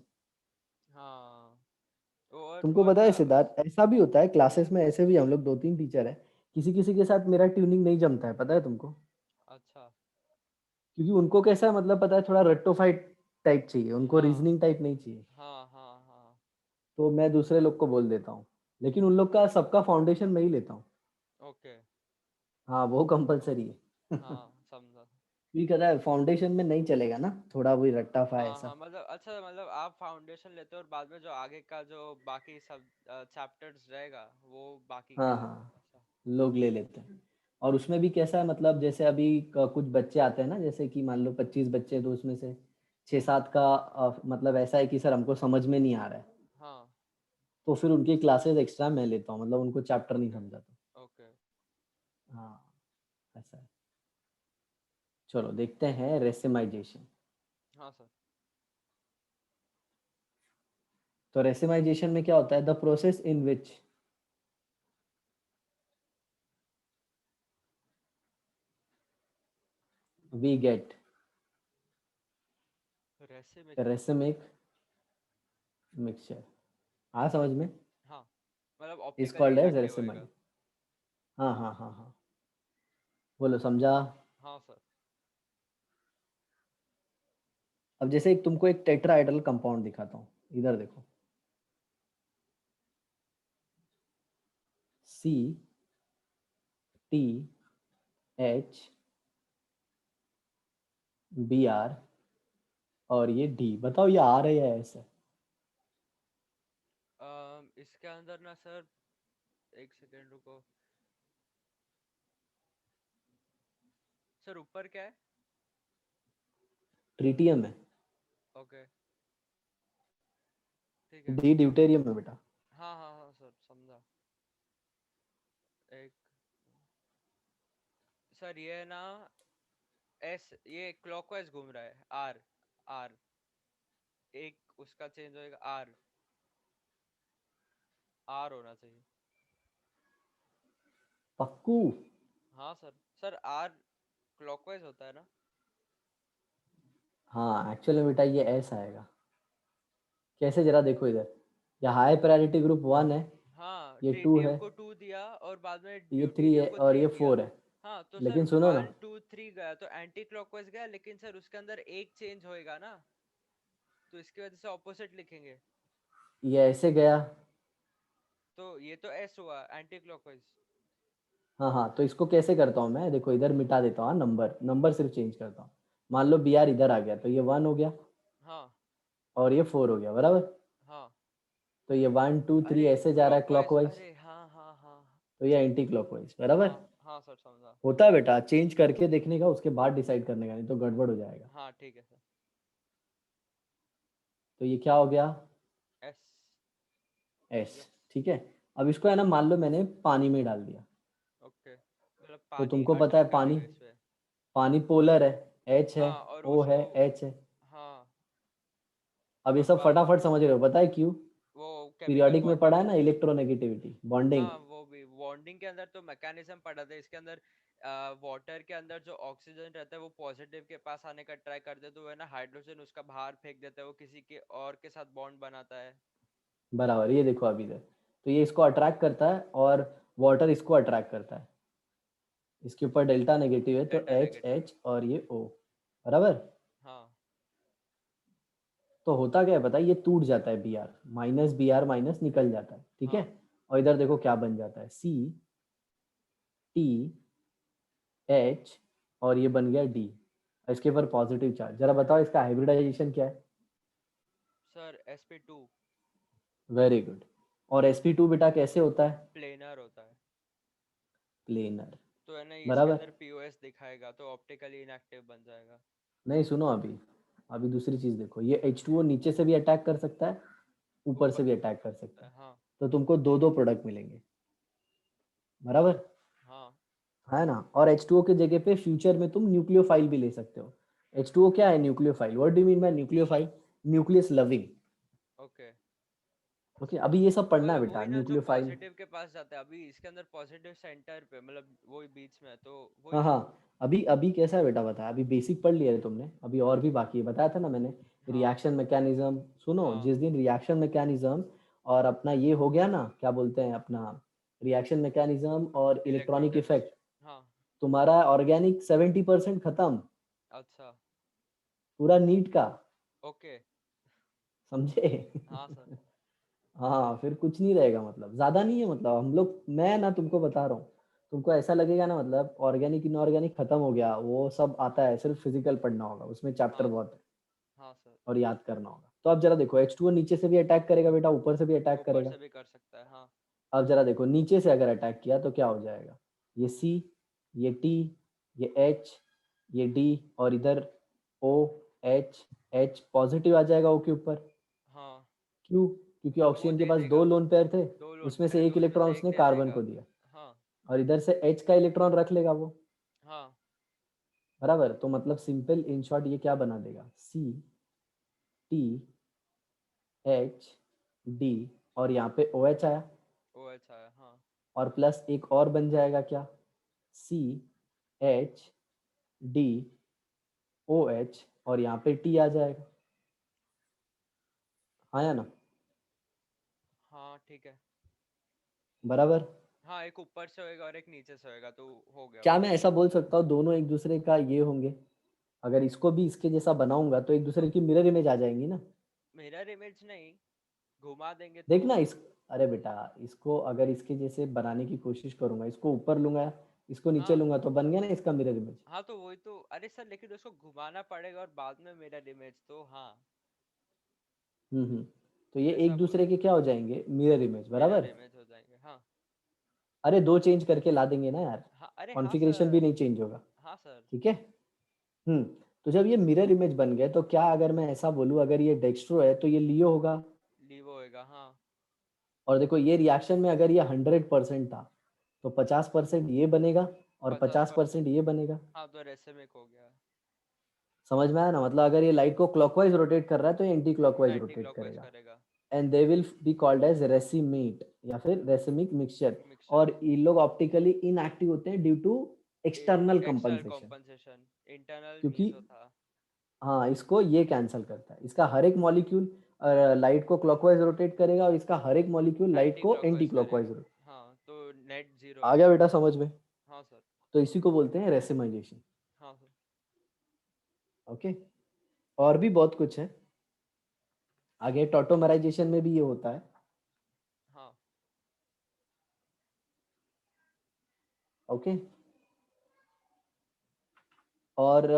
हाँ, और तुमको और पता है ना। सिद्धार्थ, ऐसा भी होता है क्लासेस में, ऐसे भी हम लोग दो तीन टीचर है, किसी किसी के साथ मेरा ट्यूनिंग नहीं जमता है, पता है तुमको। अच्छा। क्योंकि उनको कैसा है मतलब पता है, थोड़ा रट्टोफाइट टाइप चाहिए उनको, हाँ रीजनिंग टाइप नहीं चाहिए। हाँ हाँ हाँ। तो मैं दूसरे लोग को बोल देता हूँ, लेकिन उन लोग का सबका फाउंडेशन मैं ही लेता हूँ। ओके। हाँ वो कंपलसरी है। हाँ, समझा। भी कहता है फाउंडेशन में नहीं चलेगा ना, थोड़ा वही रट्टा फा हाँ ऐसा। हाँ, मतलब अच्छा, मतलब आप फाउंडेशन लेते हो और बाद में जो आगे का जो बाकी सब चैप्टर्स रहेगा वो बाकी के हाँ लेते हाँ, हो, अच्छा। लोग ले लेते हैं। और उसमें भी कैसा है मतलब, जैसे अभी कुछ बच्चे आते हैं ना, जैसे कि मान लो 25 बच्चे हैं, तो उसमें से 6-7 का मतलब ऐसा है कि सर हमको समझ में नहीं आ रहा है, हाँ। तो फिर उनकी क्लासेस एक्स्ट्रा मैं लेता हूँ, मतलब उनको चैप्टर नहीं ओके। समझा तो। ओके। हाँ, ऐसा है। चलो देखते हैं रेसिमाइजेशन। हाँ सर। तो रेसिमाइजेशन में क्या होता है, the process in which we get racemic. Racemic mixture. हाँ समझ में, हाँ, मतलब is optically called as inactive racemise. होएगा। हाँ हाँ हाँ हाँ, बोलो समझा। हाँ सर। अब जैसे एक तुमको एक टेट्राहाइड्रल कंपाउंड दिखाता हूँ, इधर देखो, C T H B R और ये डी, बताओ ये आ रहा है ऐसे। इसके अंदर ना सर, एक सेकेंड रुको। सर ऊपर क्या है? ट्रीटियम है, ओके, ठीक है। डी ड्यूटेरियम है बेटा। हाँ हाँ हाँ सर, समझा। एक, सर ये ना, एस ये क्लॉकवाइज घूम रहा है, आर। आर, एक उसका चेंज होएगा, आर। आर होना चाहिए। पक्कू। हाँ सर। सर आर क्लॉकवाइज होता है ना? हाँ एक्चुअली बेटा ये ऐसा आएगा, कैसे जरा देखो इधर, ये हाई प्रायोरिटी ग्रुप 1 है, हाँ, ये 2 ट्रिटियम है, को 2 दिया और बाद में ये 3 है ड्यूटेरियम को और 3 ये दिया। 4 है। हाँ, तो सर लेकिन सुनो ना, 1 2 3 गया तो एंटी क्लॉकवाइज गया, लेकिन सर उसके अंदर एक चेंज होएगा ना, तो इसकी वजह से ऑपोजिट लिखेंगे। ये ऐसे गया। तो ये तो एस हुआ, एंटी क्लॉकवाइज। हाँ हाँ, तो इसको कैसे करता हूँ मैं, देखो इधर मिटा देता हूँ, नंबर नंबर सिर्फ चेंज करता हूँ। मान लो बी आर इधर आ गया, तो ये 1 हो गया हाँ और ये 4 हो गया, बराबर। हाँ। तो ये 1 2 3 अरे ऐसे जा रहा है क्लॉकवाइज, क्लॉकवाइज, अरे हाँ हाँ हाँ। तो ये एंटी क्लॉकवाइज, बराबर। हाँ हाँ सर, समझा। होता है बेटा, चेंज करके देखने का, उसके बाद डिसाइड करने का, नहीं तो गड़बड़ हो जाएगा। हाँ ठीक है सर। तो ये क्या हो गया, एस। एस। यस। ठीक है, अब इसको है ना, मान लो मैंने पानी में डाल दिया, ओके, मतलब तो पानी तुमको पता है अट्रैक्ट पानी, करेगा इसमें। पानी पोलर है, एच है, हाँ, और ओ है, उसको। एच है। हाँ। अब ये और सब फटाफट समझ रहे हो, पता है क्यों। वो केमिकल पीरियोडिक में बॉन्डिंग पढ़ा है होता ना, है। Electronegativity bonding. हाँ, वो भी बॉन्डिंग के अंदर तो मैकेनिज्म पढ़ा था, इसके अंदर वाटर के अंदर जो ऑक्सीजन रहता है वो पॉजिटिव के पास आने का ट्राई करते हैं, तो है ना हाइड्रोजन उसका बाहर फेंक देता है, वो किसी के और के साथ बॉन्ड बनाता है। बराबर, ये देखो अभी इधर, तो ये इसको अट्रैक्ट करता है और वाटर इसको अट्रैक्ट करता है, इसके ऊपर डेल्टा नेगेटिव है, तो डेल्टा एच नेगेटिव। एच और ये ओ, बराबर। हाँ तो होता क्या है पता है, ये टूट जाता है, बी आर माइनस निकल जाता है, ठीक है। हाँ। और इधर देखो क्या बन जाता है, सी टी एच और ये बन गया डी, इसके ऊपर पॉजिटिव चार्ज। जरा बताओ इसका हाइब्रिडाइजेशन क्या है। Sir sp2। Very good. और sp2 बेटा कैसे होता है, प्लेनर होता है। प्लेनर, तो है ना इसके बराबर। अंदर पीओएस दिखाएगा तो ऑप्टिकली इनएक्टिव बन जाएगा। नहीं सुनो अभी, अभी दूसरी चीज देखो, ये H2O नीचे से भी अटैक कर सकता है, ऊपर ऊपर से भी से भी अटैक कर कर सकता सकता है, है, हाँ। तो तुमको दो दो प्रोडक्ट मिलेंगे, बराबर। हाँ है ना, और H2O के जगह पे फ्यूचर में तुम न्यूक्लियोफाइल भी ले सकते हो, H2O क्या है? Nucleophile. What do you mean by nucleophile? Nucleus loving. Okay, okay, अभी ये सब पढ़ना है मतलब बेटा, वही ना जो न्यूक्लियोफाइल. पॉजिटिव के पास जाता है, अभी इसके अंदर पॉजिटिव सेंटर पे, मतलब वही बीच में है, तो वही हाँ ना। हाँ. अभी अभी कैसा है बेटा, बता. अभी बेसिक पढ़ लिया है तुमने, अभी और भी बाकी है, बताया था ना मैंने. हाँ रिएक्शन मैकेनिज्म. सुनो, हाँ, जिस दिन रिएक्शन मैकेनिज्म और अपना ये हो गया ना, क्या बोलते हैं अपना, रिएक्शन मैकेनिज्म और इलेक्ट्रॉनिक इलेक्ट्रोकेमिस्ट्री, इफेक्ट, हाँ। तुम्हारा ऑर्गेनिक 70% खत्म. अच्छा, पूरा नीट का. ओके, समझे? हाँ सर। हाँ, फिर कुछ नहीं रहेगा, मतलब ज्यादा नहीं है, मतलब हम लोग, मैं ना तुमको बता रहा हूँ, तुमको ऐसा लगेगा ना, मतलब ऑर्गेनिक इनऑर्गेनिक खत्म हो गया, वो सब आता है, सिर्फ फिजिकल पढ़ना होगा, उसमें चैप्टर हाँ बहुत है हाँ सर। और याद करना होगा. तो अब जरा देखो, H2O नीचे से भी अटैक करेगा बेटा, ऊपर से भी अटैक ऊपर करेगा. से भी कर सकता है, हाँ। अब जरा देखो, नीचे से अगर अटैक किया तो क्या हो जाएगा? ये C, ये T, ये H, ये D, और इधर O, H, H पॉजिटिव आ जाएगा O के ऊपर. हाँ, क्यों? क्योंकि वो ऑक्सीजन के दे पास देगा, दो लोन पेयर थे, दो लोन उसमें पेयर है से तो एक उसमें इलेक्ट्रॉन से एक उसने दे कार्बन देगा। को दिया, हाँ और इधर से H का इलेक्ट्रॉन रख लेगा वो. हाँ बराबर. तो मतलब सिंपल इन शॉर्ट ये क्या बना देगा? CTH D, और यहाँ पे OH आया, ओ अच्छा है, हाँ। और प्लस एक और बन जाएगा क्या? CH D OH, और यहाँ पे T आ जाएगा. हाँ या ना? हाँ ठीक है। बराबर. हाँ, एक ऊपर से होएगा और एक नीचे से होएगा, तो हो गया क्या वो। मैं ऐसा बोल सकता हूँ दोनों एक दूसरे का ये होंगे? अगर इसको भी इसके जैसा बनाऊंगा तो एक दूसरे की मिरर इमेज आ जाएंगी ना. मिरर इमेज नहीं, घुमा देंगे तो। देखना इस, अरे बेटा, इसको अगर इसके जैसे बनाने की कोशिश करूंगा, इसको ऊपर लूंगा, इसको नीचे हाँ लूंगा, तो बन गया ना इसका मिरर इमेज. हाँ, तो वही तो, अरे सर लेकिन उसको घुमाना पड़ेगा और बाद में मिरर इमेज, तो हाँ। हम्म. तो ये ऐसा एक बोल दूसरे के क्या हो जाएंगे? Mirror image. मिरर बराबर. इमेज हो जाएंगे, हाँ। अरे दो चेंज करके ला देंगे ना यार. हाँ, अरे हाँ कॉन्फ़िगरेशन भी सर। नहीं चेंज होगा. हाँ सर। ठीक है. हम्म. तो जब ये मिरर इमेज बन गए, तो क्या अगर मैं ऐसा बोलूं, अगर ये डेक्स्ट्रो है तो ये लियो होगा. लीवो होएगा, हाँ। और देखो, ये रिएक्शन में अगर ये 100% था, तो 50% ये बनेगा और 50%। 50% ये बनेगा. हाँ, तो रेसेमिक हो गया। समझ में आया ना? मतलब अगर ये लाइट को क्लॉकवाइज रोटेट कर रहा है तो ये anti clockwise anti rotate clockwise करेगा. करेगा। And they will be called as racemate या फिर रेसिमिक मिक्सचर. मिक्सचर। और ये लोग ऑप्टिकली इनएक्टिव होते हैं due to external external compensation. Compensation, internal नहीं क्योंकि जो था। हाँ, इसको ये कैंसिल करता है, इसका हर एक मॉलिक्यूल लाइट को क्लॉकवाइज रोटेट करेगा, और इसका हर एक मॉलिक्यूल लाइट एंटी को एंटी क्लॉकवाइज क्लॉकवाइज करेगा। रोटेट. हाँ, तो नेट जीरो आ है। गया बेटा समझ में? हाँ सर। तो इसी को बोलते हैं रेसिमाइजेशन. हाँ सर। ओके. और भी बहुत कुछ है आगे. टॉटोमराइजेशन में भी ये होता है. हाँ ओके. और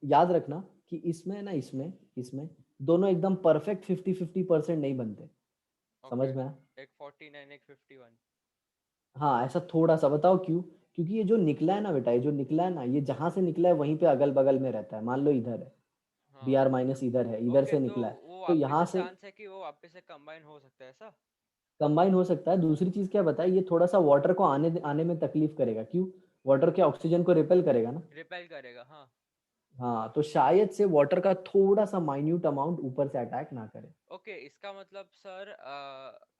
याद रखना कि इसमें ना, इसमें इसमें दोनों एकदम परफेक्ट 50-50% नहीं बनते. ओके। समझ में आया? एक 49, एक 51। हाँ, ऐसा थोड़ा सा. बताओ क्यों? क्योंकि ये जो निकला है ना बेटा, ये जो निकला है ना, ये जहां से निकला है वहीं पे अगल बगल में रहता है. मान लो इधर है, हाँ, Br- इधर है, इधर ओके, से तो निकला है, वो तो वापस यहाँ से से चांस है कि वो वापस से कंबाइन हो सकता है, ऐसा। कंबाइन हो सकता है. दूसरी चीज क्या बताए, ये थोड़ा सा वाटर को आने आने में तकलीफ करेगा. क्यों? वाटर के ऑक्सीजन को रिपेल करेगा ना. रिपेल करेगा, हाँ। हाँ, तो शायद से वाटर का थोड़ा सा माइन्यूट अमाउंट ऊपर से अटैक ना करे. ओके, इसका मतलब सर,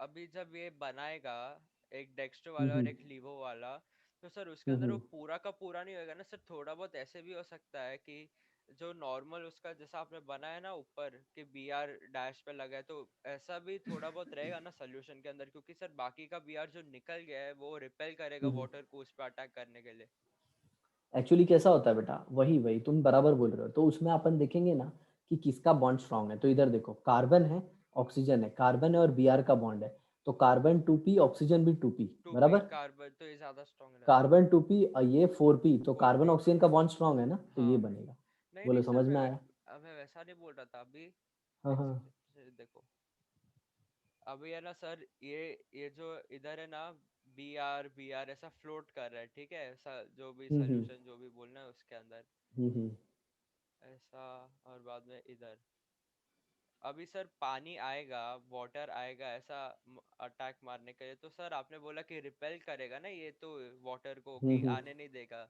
अभी जब ये बनाएगा एक डेक्स्ट्रो हम्म वाला और हम्म एक लीवो वाला, तो सर उसके हम्म अंदर वो हम्म पूरा का पूरा नहीं होएगा ना सर, थोड़ा बहुत ऐसे भी हो सकता है कि जो नॉर्मल उसका जैसा आपने बनाया ना ऊपर कि बी आर डैश पे लगा है, तो ऐसा भी थोड़ा बहुत रहेगा ना सोल्यूशन के अंदर, क्योंकि सर बाकी का बी आर जो निकल गया है वो रिपेल करेगा हम्म. वाटर को उस पर अटैक करने के लिए। एक्चुअली कैसा होता है बेटा, वही वही तुम बराबर बोल रहे हो. तो उसमें अपन देखेंगे ना कि किसका बॉन्ड स्ट्रांग है. तो इधर देखो, कार्बन है, ऑक्सीजन है, कार्बन है और Br का बॉन्ड है. तो कार्बन 2p, ऑक्सीजन भी 2p. टू पी बराबर. कार्बन तो ये ज्यादा स्ट्रांग रहता है। कार्बन 2p, ये 4p, तो फोर कार्बन पी ऑक्सीजन का बॉन्ड स्ट्रांग है ना, तो ये हाँ। बनेगा. नहीं नहीं बोलो सर, समझ में आया? मैं वैसा नहीं बोल रहा था अभी। हाँ एक हाँ. सेकंड देखो, अभी है ना सर, ये जो इधर है ना, बी आर ऐसा फ्लोट कर रहा है, ठीक है, ऐसा जो भी हम्म. सोल्यूशन जो भी बोलना है उसके अंदर, हम्म. ऐसा। और बाद में इधर, अभी सर पानी आएगा, वाटर आएगा ऐसा अटैक मारने के लिए, तो सर आपने बोला कि रिपेल करेगा ना ये तो वाटर को, कि हम्म. आने नहीं देगा।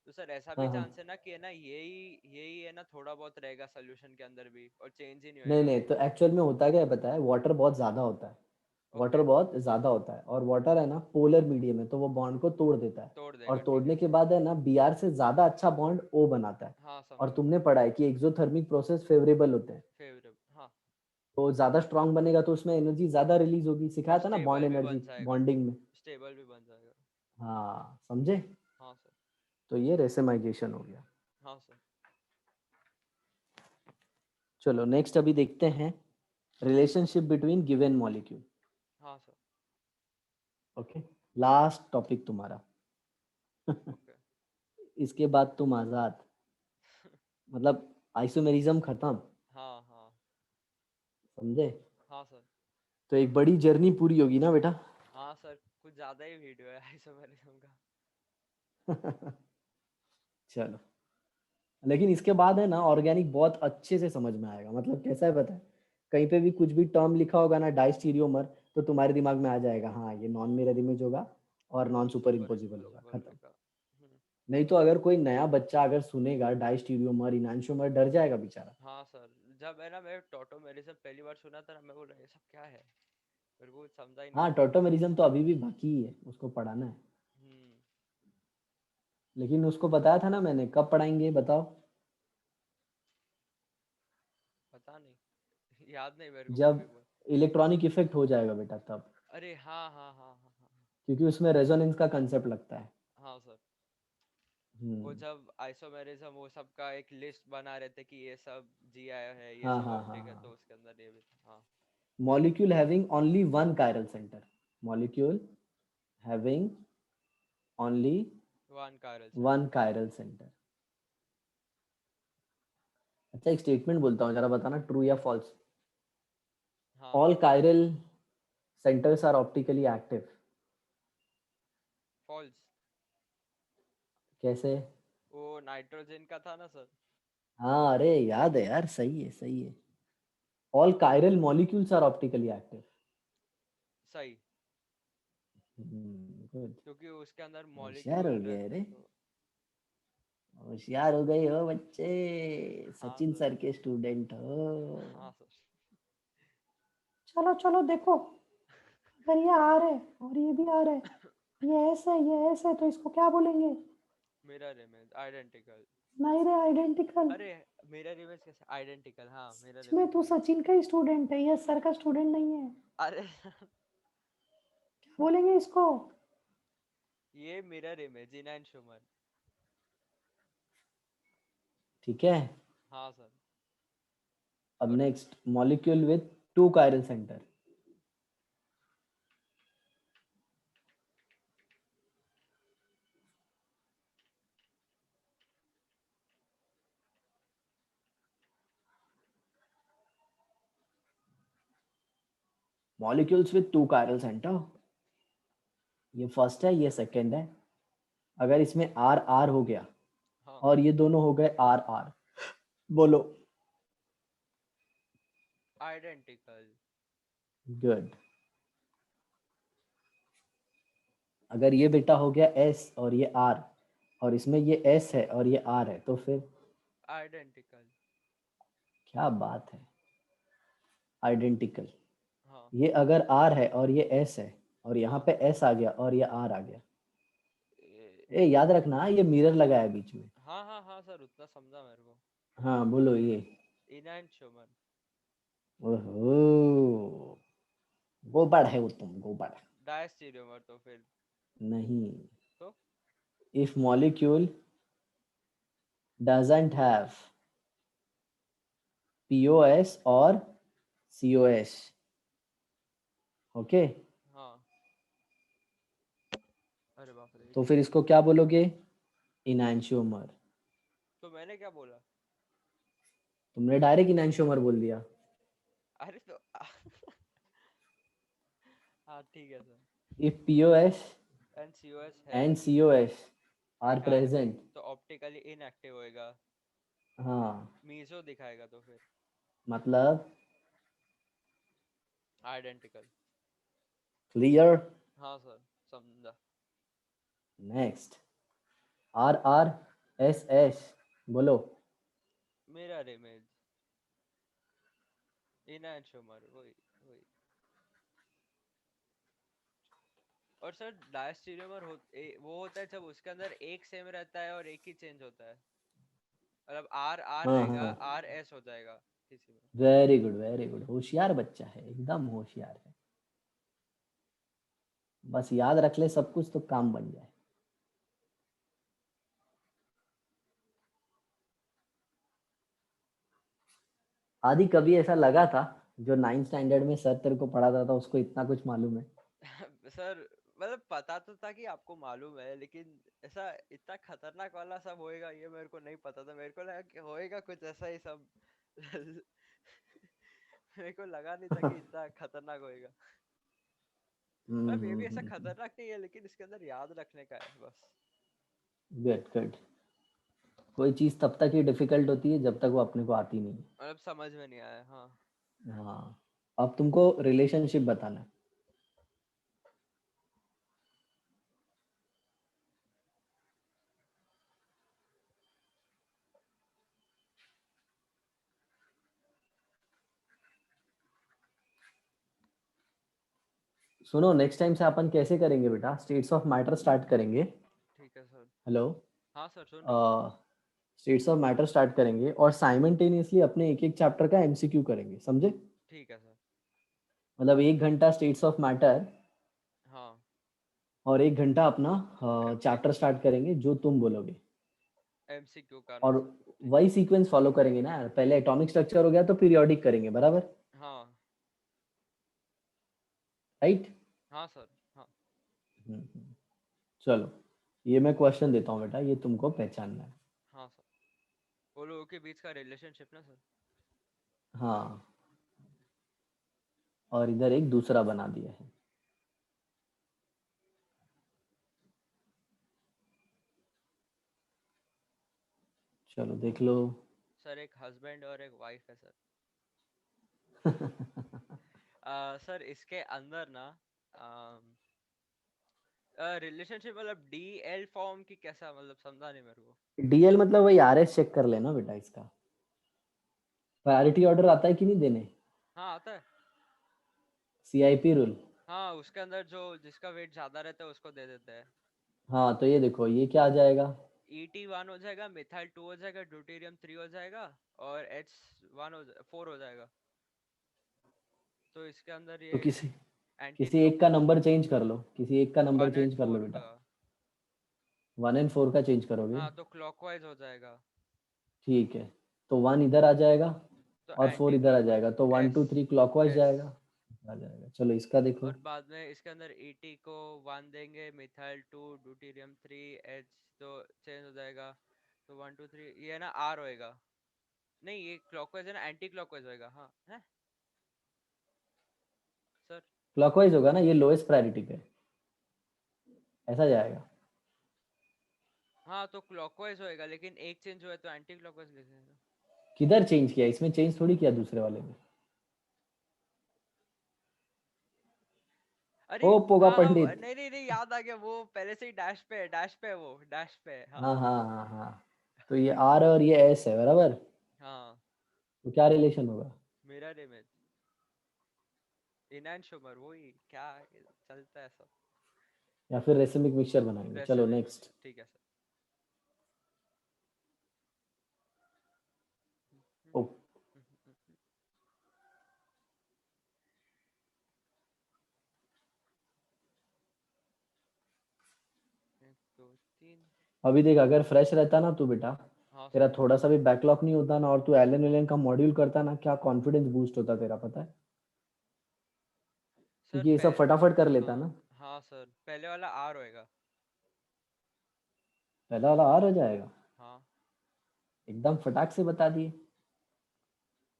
तो सर ऐसा भी हाँ हाँ। चांस है ना कि है ना यही है ना, थोड़ा बहुत रहेगा सोल्यूशन के अंदर भी और चेंज ही नहीं नहीं होएगा। नहीं, तो एक्चुअल में होता क्या है पता है, वाटर बहुत ज्यादा होता है। Water okay. बहुत ज्यादा होता है, और वाटर है ना पोलर मीडियम है, तो वो बॉन्ड को तोड़ देता है। तोड़ और देगा, ठीक है। तोड़ने के बाद है ना बीआर से ज्यादा अच्छा बॉन्ड ओ बनाता है। हाँ और समझा। तुमने पढ़ा है कि एक्सोथर्मिक प्रोसेस फेवरेबल होते हैं। फेवरेबल, हाँ। तो ज्यादा स्ट्रांग बनेगा तो उसमें एनर्जी ज्यादा रिलीज होगी, और सिखाया था ना बॉन्ड स्टेबल भी एनर्जी बन जाएगा। बॉन्डिंग में। स्टेबल भी बन जाएगा। हाँ समझे। हाँ सर। तो ये रेसेमाइजेशन हो गया। हाँ सर। चलो नेक्स्ट अभी देखते हैं रिलेशनशिप बिटवीन गिवन मॉलिक्यूल। हाँ सर। ओके, लास्ट टॉपिक तुम्हारा। ओके। इसके बाद तुम आजाद, मतलब आइसोमेरिज्म खत्म। हाँ हाँ। समझे। हाँ सर। तो एक बड़ी जर्नी पूरी होगी ना बेटा। हाँ सर, कुछ ज्यादा ही वीडियो है आइसोमेरिज्म का। चलो, लेकिन इसके बाद है ना ऑर्गेनिक बहुत अच्छे से समझ में आएगा। मतलब कैसा है पता है, कहीं पे भी कुछ भी टर्म लिखा होगा ना डाइस्टीरियोमर, तो तुम्हारे दिमाग में आ जाएगा हाँ ये नॉन मिरर इमेज होगा और नॉन सुपर सुपर इम्पोजिबल होगा, इम्पोसिबल खत्म। होएगा। नहीं तो अगर कोई नया बच्चा अगर सुनेगा डाइस्टीरियोमर इनांशोमर, डर जाएगा बेचारा। हाँ सर, जब है ना मैं टोटोमेरिज्म पहली बार सुना था ना, मैं बोला ये सब क्या है, मेरे को कुछ समझा ही नहीं हाँ था। टोटोमेरिज्म तो अभी भी बाकी ही है, उसको पढ़ाना है। हम्म। लेकिन उसको बताया था ना मैंने, कब पढ़ाएंगे बताओ। पता नहीं याद नहीं मेरे को जब कभी बोल। इलेक्ट्रॉनिक इफेक्ट हो जाएगा बेटा तब। अरे हाँ हाँ हाँ हाँ हाँ। क्योंकि उसमें रेजोनेंस का कंसेप्ट लगता है। हाँ सर। वो हम्म। जब आइसोमेरिज्म वो सब का एक लिस्ट बना रहे थे कि ये सब जी आया है, ये हाँ सब हाँ हाँ ऑप्टिक है, तो हाँ। उसके अंदर ये भी था, हाँ। Molecule having only one chiral centre. Molecule having only one chiral one centre. Chiral centre. अच्छा एक स्टेटमेंट बोलता हूँ, जरा बताना ट्रू या फॉल्स। हाँ। All chiral centers are optically active। False. कैसे। वो नाइट्रोजन का था ना सर। हाँ अरे याद है यार, सही है सही है। All chiral molecules are optically active. सही। गुड। क्योंकि उसके अंदर होशियार हो मॉलिक्यूल गए रहते रे, तो। होशियार हो गए हो बच्चे, हाँ सचिन सर। सर के स्टूडेंट हो। हाँ सर। चलो चलो देखो, अगर ये आर है और ये भी आर है, ये एस है ये एस है, तो इसको क्या बोलेंगे। Mirror image identical. नहीं रे आइडेंटिकल। अरे मिरर इमेज कैसे आइडेंटिकल, हाँ मिरर इसमें इमेज तू बोले। सचिन का ही स्टूडेंट है, यस सर का स्टूडेंट नहीं है। अरे क्या बोलेंगे इसको। ये मिरर इमेज इनैंशुमन। ठीक है। हाँ सर। अब और next molecule with to chiral centre. Molecules with to chiral centre, ये फर्स्ट है ये सेकंड है। अगर इसमें आर आर हो गया हाँ और ये दोनों हो गए आर आर, बोलो। आइडेंटिकल। गुड। अगर ये बेटा हो गया एस और ये आर, और इसमें ये एस है और ये आर है, तो फिर आइडेंटिकल। क्या बात है, आइडेंटिकल। हाँ। ये अगर आर है और ये एस है, और यहाँ हाँ पे एस आ गया और ये आर आ गया, ए, ए याद रखना ये मिरर लगाया बीच में। हाँ हाँ हाँ सर, उतना समझा मेरे को। हाँ बोलो ये। इनैंशुमन। ओहो, गोबड़ है वो, तुम गोबड़। डायस्टीरियोमर तो फिर। नहीं। तो if molecule doesn't have POS और COS, ओके, हाँ। अरे बाप रे, तो फिर इसको क्या बोलोगे, इनैंशियोमर। तो मैंने क्या बोला। तुमने डायरेक्ट इनैंशियोमर बोल दिया। अरे तो हाँ ठीक है sir. If POS N C O S है and COS are दिखाएगा present, तो ऑप्टिकली इनएक्टिव होएगा। हाँ मीजो दिखाएगा तो फिर मतलब आइडेंटिकल। क्लियर। हाँ सर, समझा। Next R R S S बोलो। मिरर इमेज, इनैंशोमर, वही वही। और सर डायस्टेरियोमर वो होता है जब उसके अंदर एक सेम रहता है और एक ही चेंज होता है, मतलब आर आर हाँ रहेगा, हाँ, आर एस हो जाएगा किसी में। वेरी गुड वेरी गुड, होशियार बच्चा है, एकदम होशियार है। बस याद रख ले सब कुछ तो काम बन जाए। आदि कभी ऐसा लगा था जो 9th स्टैंडर्ड में सर तेरे को पढ़ाता था उसको इतना कुछ मालूम है? सर मतलब पता तो था कि आपको मालूम है, लेकिन ऐसा इतना खतरनाक वाला सब होएगा ये मेरे को नहीं पता था। मेरे को लगा कि होएगा कुछ ऐसा ही सब। मेरे को लगा नहीं था कि इतना खतरनाक होएगा। मतलब ये भी ऐसा खतरनाक नहीं है, लेकिन इसके अंदर याद रखने का है बस। Good good. कोई चीज तब तक ही डिफिकल्ट होती है जब तक वो अपने को आती नहीं मतलब समझ में नहीं आया, हाँ। है। हाँ, अब तुमको रिलेशनशिप बताना है। सुनो, नेक्स्ट टाइम से अपन कैसे करेंगे बेटा, स्टेट्स ऑफ मैटर स्टार्ट करेंगे। ठीक है सर। हेलो। हाँ सर, सुन रहा हूँ। स्टेट्स ऑफ मैटर स्टार्ट करेंगे और साइमल्टेनियसली अपने एक एक चैप्टर का एमसीक्यू करेंगे, समझे? ठीक है सर। मतलब 1 घंटा स्टेट्स ऑफ मैटर हाँ। और 1 घंटा अपना चैप्टर एमसीक्यू, स्टार्ट करेंगे जो तुम बोलोगे। एमसीक्यू करना और सर। ठीक है। वही सीक्वेंस फॉलो करेंगे ना यार, पहले एटॉमिक स्ट्रक्चर हो गया तो पीरियोडिक करेंगे, बराबर? हाँ। राइट। हाँ सर। हाँ। चलो, ये मैं क्वेश्चन देता हूँ बेटा, ये तुमको पहचानना है। हाँ सर। वो लोगों के बीच का रिलेशनशिप ना सर। हाँ, और इधर एक दूसरा बना दिया है। चलो देख लो। सर एक हस्बैंड और एक वाइफ है सर। सर इसके अंदर ना रिलेशनशिप मतलब डी एल फॉर्म की कैसा, मतलब समझा नहीं मेरे को। डीएल मतलब वही आरएस चेक कर लेना बेटा, इसका प्रायोरिटी ऑर्डर आता है कि नहीं देने? हाँ आता है। CIP rule. हाँ उसके अंदर जो जिसका वेट ज्यादा रहता है उसको दे देते हैं। हाँ, तो ये देखो ये क्या आ जाएगा? ET1 हो जाएगा, मिथाइल 2 हो जाएगा, ड्यूटेरियम 3 हो जाएगा, और H4 हो जाएगा। तो इसके अंदर तो ये किसी एंटी किसी एक का क्लॉकवाइज नंबर चेंज कर लो, किसी एक का नंबर 1 एंड चेंज कर लो 4 बेटा। का। 1 और 4 का चेंज करोगे? हाँ तो क्लॉकवाइज हो जाएगा। ठीक है, तो 1 इधर आ जाएगा तो और 4 एंटी इधर आ क्लॉकवाइज जाएगा, तो one S two three clockwise S. जाएगा। आ जाएगा, चलो इसका देखो। और बाद में इसके अंदर ET को 1 देंगे, मिथाइल 2, ड्यूटेरियम 3, H तो चेंज हो जाएगा। तो 1 2 3 ये ना R होएगा। नहीं ये क्लॉकवाइज है ना, एंटी क्लॉकवाइज होएगा, हाँ है सर। क्लॉकवाइज होगा ना, ये लोएस्ट प्रायोरिटी पे, ऐसा जाएगा। हाँ तो क्लॉकवाइज होएगा, लेकिन एक चेंज हुआ है तो एंटी क्लॉकवाइज लिखेगा। किधर चेंज किया, इसमें चेंज थोड़ी किया दूसरे वाले में। अरे ओ पोगा हाँ हाँ, पंडित। नहीं नहीं नहीं, याद आ गया, वो पहले से ही डैश पे है, डैश पे है, वो डैश पे है, हाँ। हाँ हाँ हाँ हाँ, तो ये आर और ये एस है, बराबर? हाँ। तो क्या रिलेशन होगा? मिरर इमेज, इनैंशोमर, वही क्या चलता है सब। या फिर रेसिमिक मिक्सचर बनाएंगे, चलो रेसिमिक नेक्स्ट। मिक्सचर, ठीक है सर। ओ, एक दो तीन। अभी देख, अगर फ्रेश रहता ना तू बेटा, हाँ तेरा सर। थोड़ा सा भी बैकलॉग नहीं होता ना, और तू एलन एलन का मॉड्यूल करता ना, क्या कॉन्फिडेंस बूस्ट होता तेरा, पता है? सर क्योंकि ये सब फटाफट कर लेता हाँ ना। हाँ सर, पहले वाला R होएगा। पहला वाला आर हो जाएगा। हाँ एकदम फटाक से बता दिए।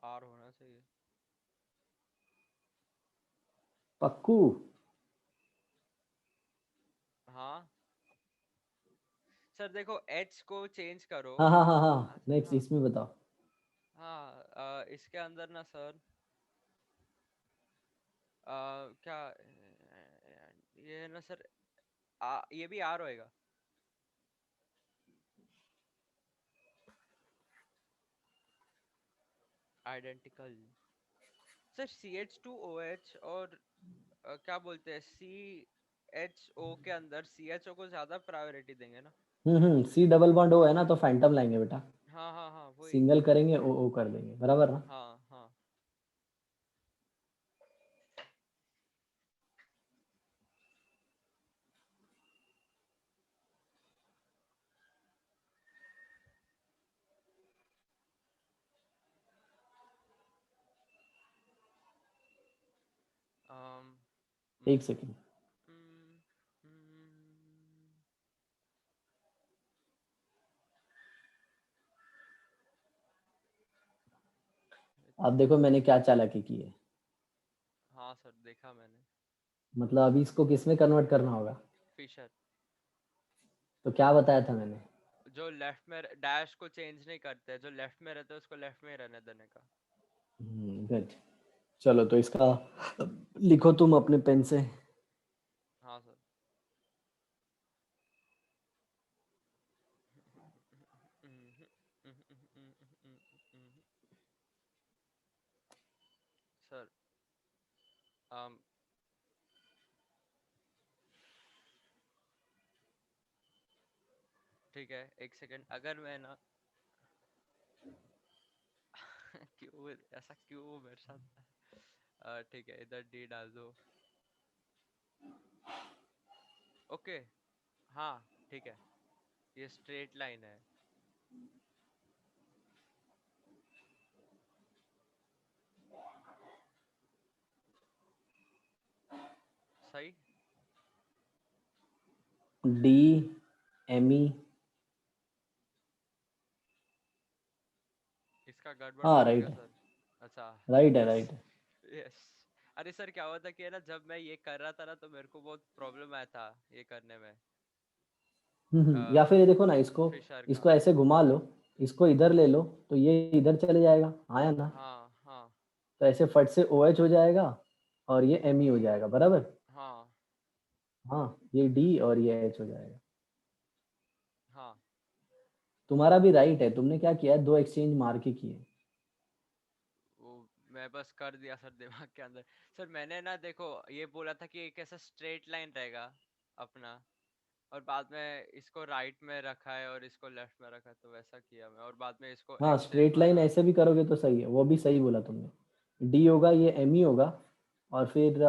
R होना चाहिए। पक्कू? हाँ सर देखो H को चेंज करो। हाँ हाँ हाँ हाँ, अच्छा नेक्स्ट हाँ। इसमें बताओ। हाँ इसके अंदर ना सर क्या ये है ना सर, ये भी R होएगा। आइडेंटिकल सर CH2OH और क्या बोलते हैं CHO के अंदर CHO को ज्यादा प्रायोरिटी देंगे ना। सी डबल बॉन्ड ओ है ना, तो फैंटम लाएंगे बेटा। हाँ हाँ हाँ वही। सिंगल करेंगे ओ कर देंगे, बराबर ना। हाँ हाँ। um, एक mm, सेकेंड। mm, mm, अब देखो मैंने क्या चालाकी की है। हाँ सर देखा मैंने। मतलब अभी इसको किस में कन्वर्ट करना होगा? फिशर। तो क्या बताया था मैंने? जो लेफ्ट में डैश को चेंज नहीं करते, जो लेफ्ट में रहते हैं उसको लेफ्ट में ही रहने देने का। गुड। चलो तो इसका लिखो तुम अपने पेन से। हाँ सर। सर um, ठीक है एक सेकंड अगर मैं ना क्यों ऐसा क्यों मेरे साथ। ठीक है इधर डी डाल दो। ओके। हाँ ठीक है। ये स्ट्रेट लाइन है। सही। D M E. इसका गड़बड़ हाँ हो गया राइट क्या है, सर। अच्छा। राइट है, यस राइट है। यस। अरे सर क्या हुआ था कि है ना जब मैं ये कर रहा था ना तो मेरे को बहुत प्रॉब्लम आया था ये करने में। या फिर ये देखो ना, इसको फिशर का। इसको ऐसे घुमा लो, इसको इधर ले लो तो ये इधर चले जाएगा, आया ना। हाँ हाँ तो ऐसे फट से ओ एच हो जाएगा और ये एम ई हो जाएगा, बराबर। हाँ हाँ, ये डी और ये एच हो जाएगा। हाँ। तुम्हारा भी राइट है, तुमने क्या किया है, दो एक्सचेंज मार के किए। वो मैं बस कर दिया सर दिमाग के अंदर। सर मैंने ना देखो ये बोला था कि एक ऐसा स्ट्रेट लाइन रहेगा अपना, और बाद में इसको राइट में रखा है और इसको लेफ्ट में रखा है तो वैसा किया मैं, और बाद में इसको हाँ, एक्सचेंज स्ट्रेट लाइन मारा। ऐसे भी करोगे तो सही है, वो भी सही बोला तुमने। डी होगा, ये एम ई होगा, और फिर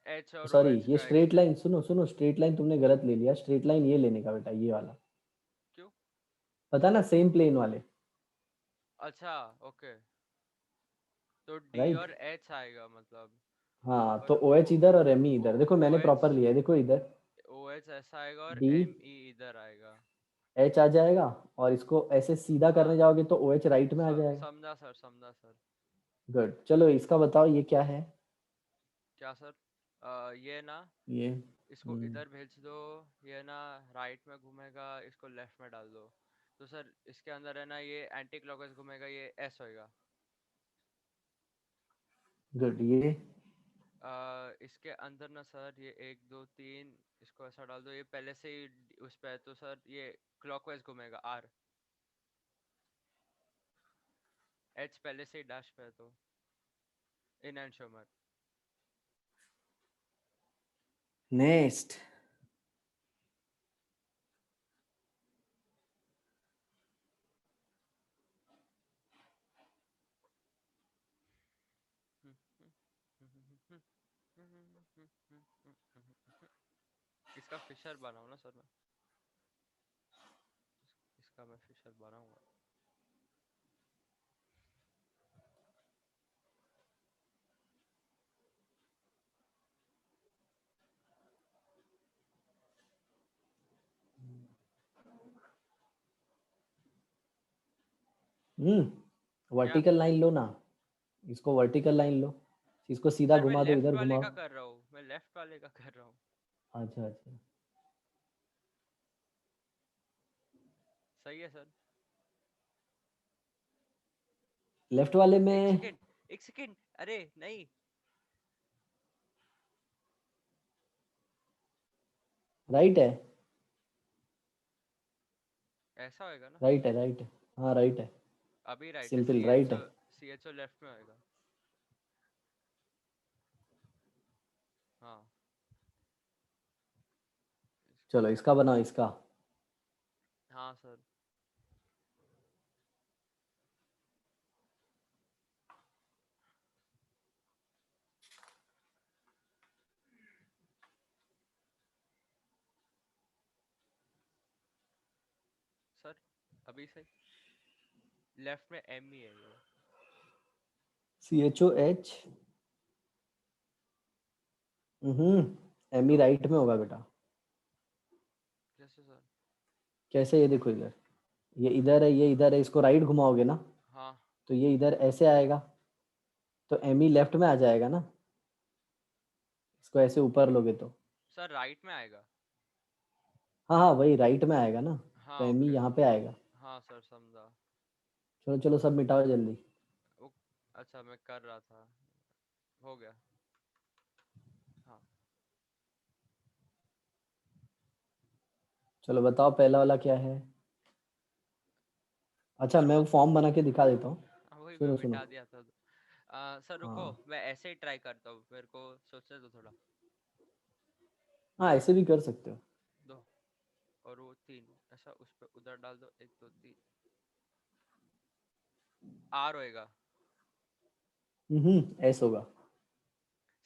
एच और ओ सॉरी, एच ये का स्ट्रेट एक्सचेंज। लाइन, सुनो सुनो, स्ट्रेट लाइन तुमने गलत ले लिया, स्ट्रेट लाइन ये लेने का बेटा, ये वाला। क्यों। पता ना, सेम प्लेन वाले। अच्छा ओके। तो डी राइट। और एच आएगा मतलब। हाँ, तो और ओ एच इधर और एम ई ओ इधर, देखो ओ मैंने एच प्रॉपर लिया है, देखो इधर। ओ एच ऐसा आएगा और डी एम ई इधर आएगा। एच आ जाएगा, और इसको ऐसे सीधा करने हाँ जाओगे तो ओ एच राइट में आ जाएगा। समझा सर समझा सर। गुड, चलो इसका बताओ ये क्या है। क्या सर। ये ना ये इसको इधर भेज दो। ये ना राइट में घूमेगा, इसको लेफ्ट में डाल दो। तो सर इसके अंदर है ना ये एंटी क्लॉकवाइज घूमेगा, ये एस होएगा। गुड, ये इसके अंदर ना सर ये एक दो तीन, इसको ऐसा डाल दो, ये पहले से ही उस पे है तो सर ये क्लॉकवाइज घूमेगा आर। एच पहले से ही डैश पे है तो इन एंड शोमर। नेक्स्ट। इसका फिशर बनाऊं ना सर मैं। इसका मैं फिशर बनाऊंगा। क्या। वर्टिकल लाइन लो ना, इसको वर्टिकल लाइन लो, इसको सीधा सर मैं घुमा दो, लेफ्ट इधर वाले घुमाओ। का कर रहा हूँ, मैं लेफ्ट वाले का कर रहा हूँ। अच्छा अच्छा। सही है सर। लेफ्ट वाले एक में सेकेंड एक सेकेंड, अरे नहीं। राइट है, ऐसा होएगा ना। राइट है, राइट है। हाँ राइट है, अभी राइट है सिंपल सी एच राइट ओ। है। CHO लेफ्ट में होएगा। हाँ चलो इसका बनाओ, इसका। हाँ सर। सर अभी सही, लेफ्ट में M ही है ये। CHOH। एम ई तो राइट में होगा बेटा। कैसे सर? कैसे, ये देखो इधर, ये इधर है, ये इधर है, इसको राइट घुमाओगे ना हाँ तो ये इधर ऐसे आएगा, तो एम ई लेफ्ट में आ जाएगा ना। इसको ऐसे ऊपर लोगे तो। सर राइट में आएगा। हाँ हाँ, वही राइट में आएगा ना, तो हाँ एम ई ओके। यहाँ पे आएगा। हाँ सर समझा। चलो चलो, सब मिटाओ जल्दी। ओ, अच्छा मैं कर रहा था, हो गया। हाँ चलो बताओ पहला वाला क्या है। अच्छा, सर मैं वो, वो फॉर्म बना के दिखा देता हूँ। वही मैं सुनो सुनो। मिटा दिया था। सर रुको, हाँ मैं ऐसे ही ट्राई करता हूँ, मेरे को सोचने दो थोड़ा। हाँ, ऐसे भी कर सकते हो। दो, और वो तीन, ऐसा उस पे उधर डाल दो, एक दो तीन। R होएगा। एस होगा।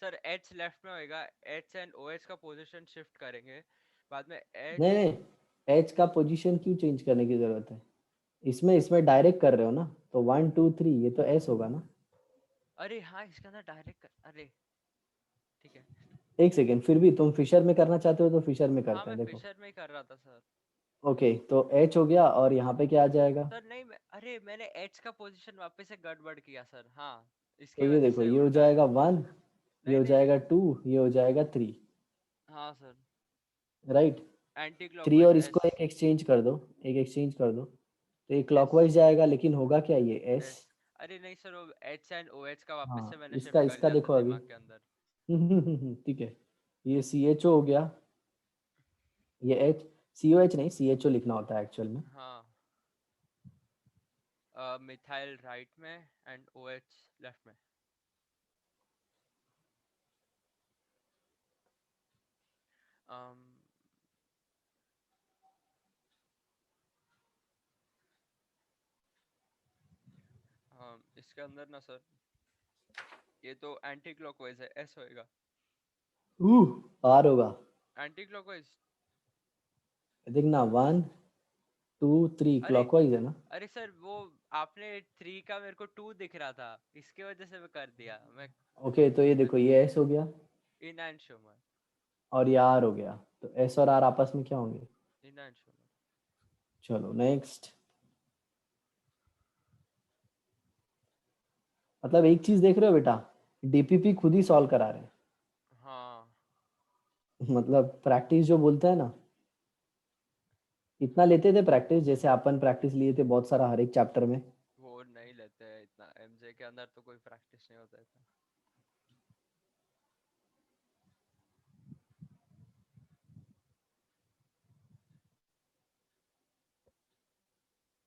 सर H लेफ्ट में होएगा। H एंड OH का पोजीशन शिफ्ट करेंगे बाद में नहीं H। नहीं, एच का पोजीशन क्यों चेंज करने की जरूरत है। इसमें इसमें डायरेक्ट कर रहे हो ना, तो 1 2 3, ये तो एस होगा ना। अरे हाँ इसके अंदर डायरेक्ट अरे ठीक है। एक सेकेंड, फिर भी तुम फिशर में करना चाहते हो तो फिशर में हाँ करते मैं हैं, देखो। फिशर में ही कर रहा था सर। ओके, तो एच हो गया और यहाँ पे क्या आ जाएगा। सर नहीं अरे मैंने H का पोजीशन वापस से गड़बड़ किया सर, हाँ तो इसकी ये वजह देखो, से ये हो उल्टा है। जाएगा 1, ये नहीं हो नहीं नहीं। जाएगा 2, ये हो जाएगा 3। हाँ सर। राइट। एंटी 3 और क्लॉकवाइज इसको S। एक एक्सचेंज कर दो, एक एक्सचेंज कर दो, तो ये S क्लॉकवाइज जाएगा, लेकिन होगा क्या ये एस। S। अरे नहीं सर, वो H एंड OH का वापस से हाँ, मैंने इसका शिफ्ट कर इसका दिया था देखो अभी। दिमाग के अंदर। ठीक है। ये सी एच ओ हो गया, ये एच, सी ओ एच नहीं, सी एच ओ लिखना होता है एक्चुअल में। हाँ मिथाइल राइट में एंड OH लेफ्ट में। um, इसके अंदर ना सर, ये तो एंटी क्लॉकवाइज है, S होएगा। आर होगा। Anti clockwise. देखना, 1 2 3 अरे क्लॉकवाइज है ना। अरे सर वो आपने 3 का मेरे को 2 दिख रहा था, इसके वजह से मैं कर दिया मैं। ओके, तो ये देखो, ये एस हो गया इन एंड शोमर। और ये आर हो गया, तो एस और आर आपस में क्या होंगे। Enantiomer. चलो नेक्स्ट। मतलब एक चीज देख रहे हो बेटा, डीपीपी खुद ही सॉल्व करा रहे हैं। हाँ मतलब प्रैक्टिस जो बोलता है ना, इतना लेते थे प्रैक्टिस, जैसे अपन प्रैक्टिस लिए थे बहुत सारा हर एक चैप्टर में। वो नहीं लेते हैं इतना, MJ के अंदर तो कोई प्रैक्टिस नहीं होता इतना।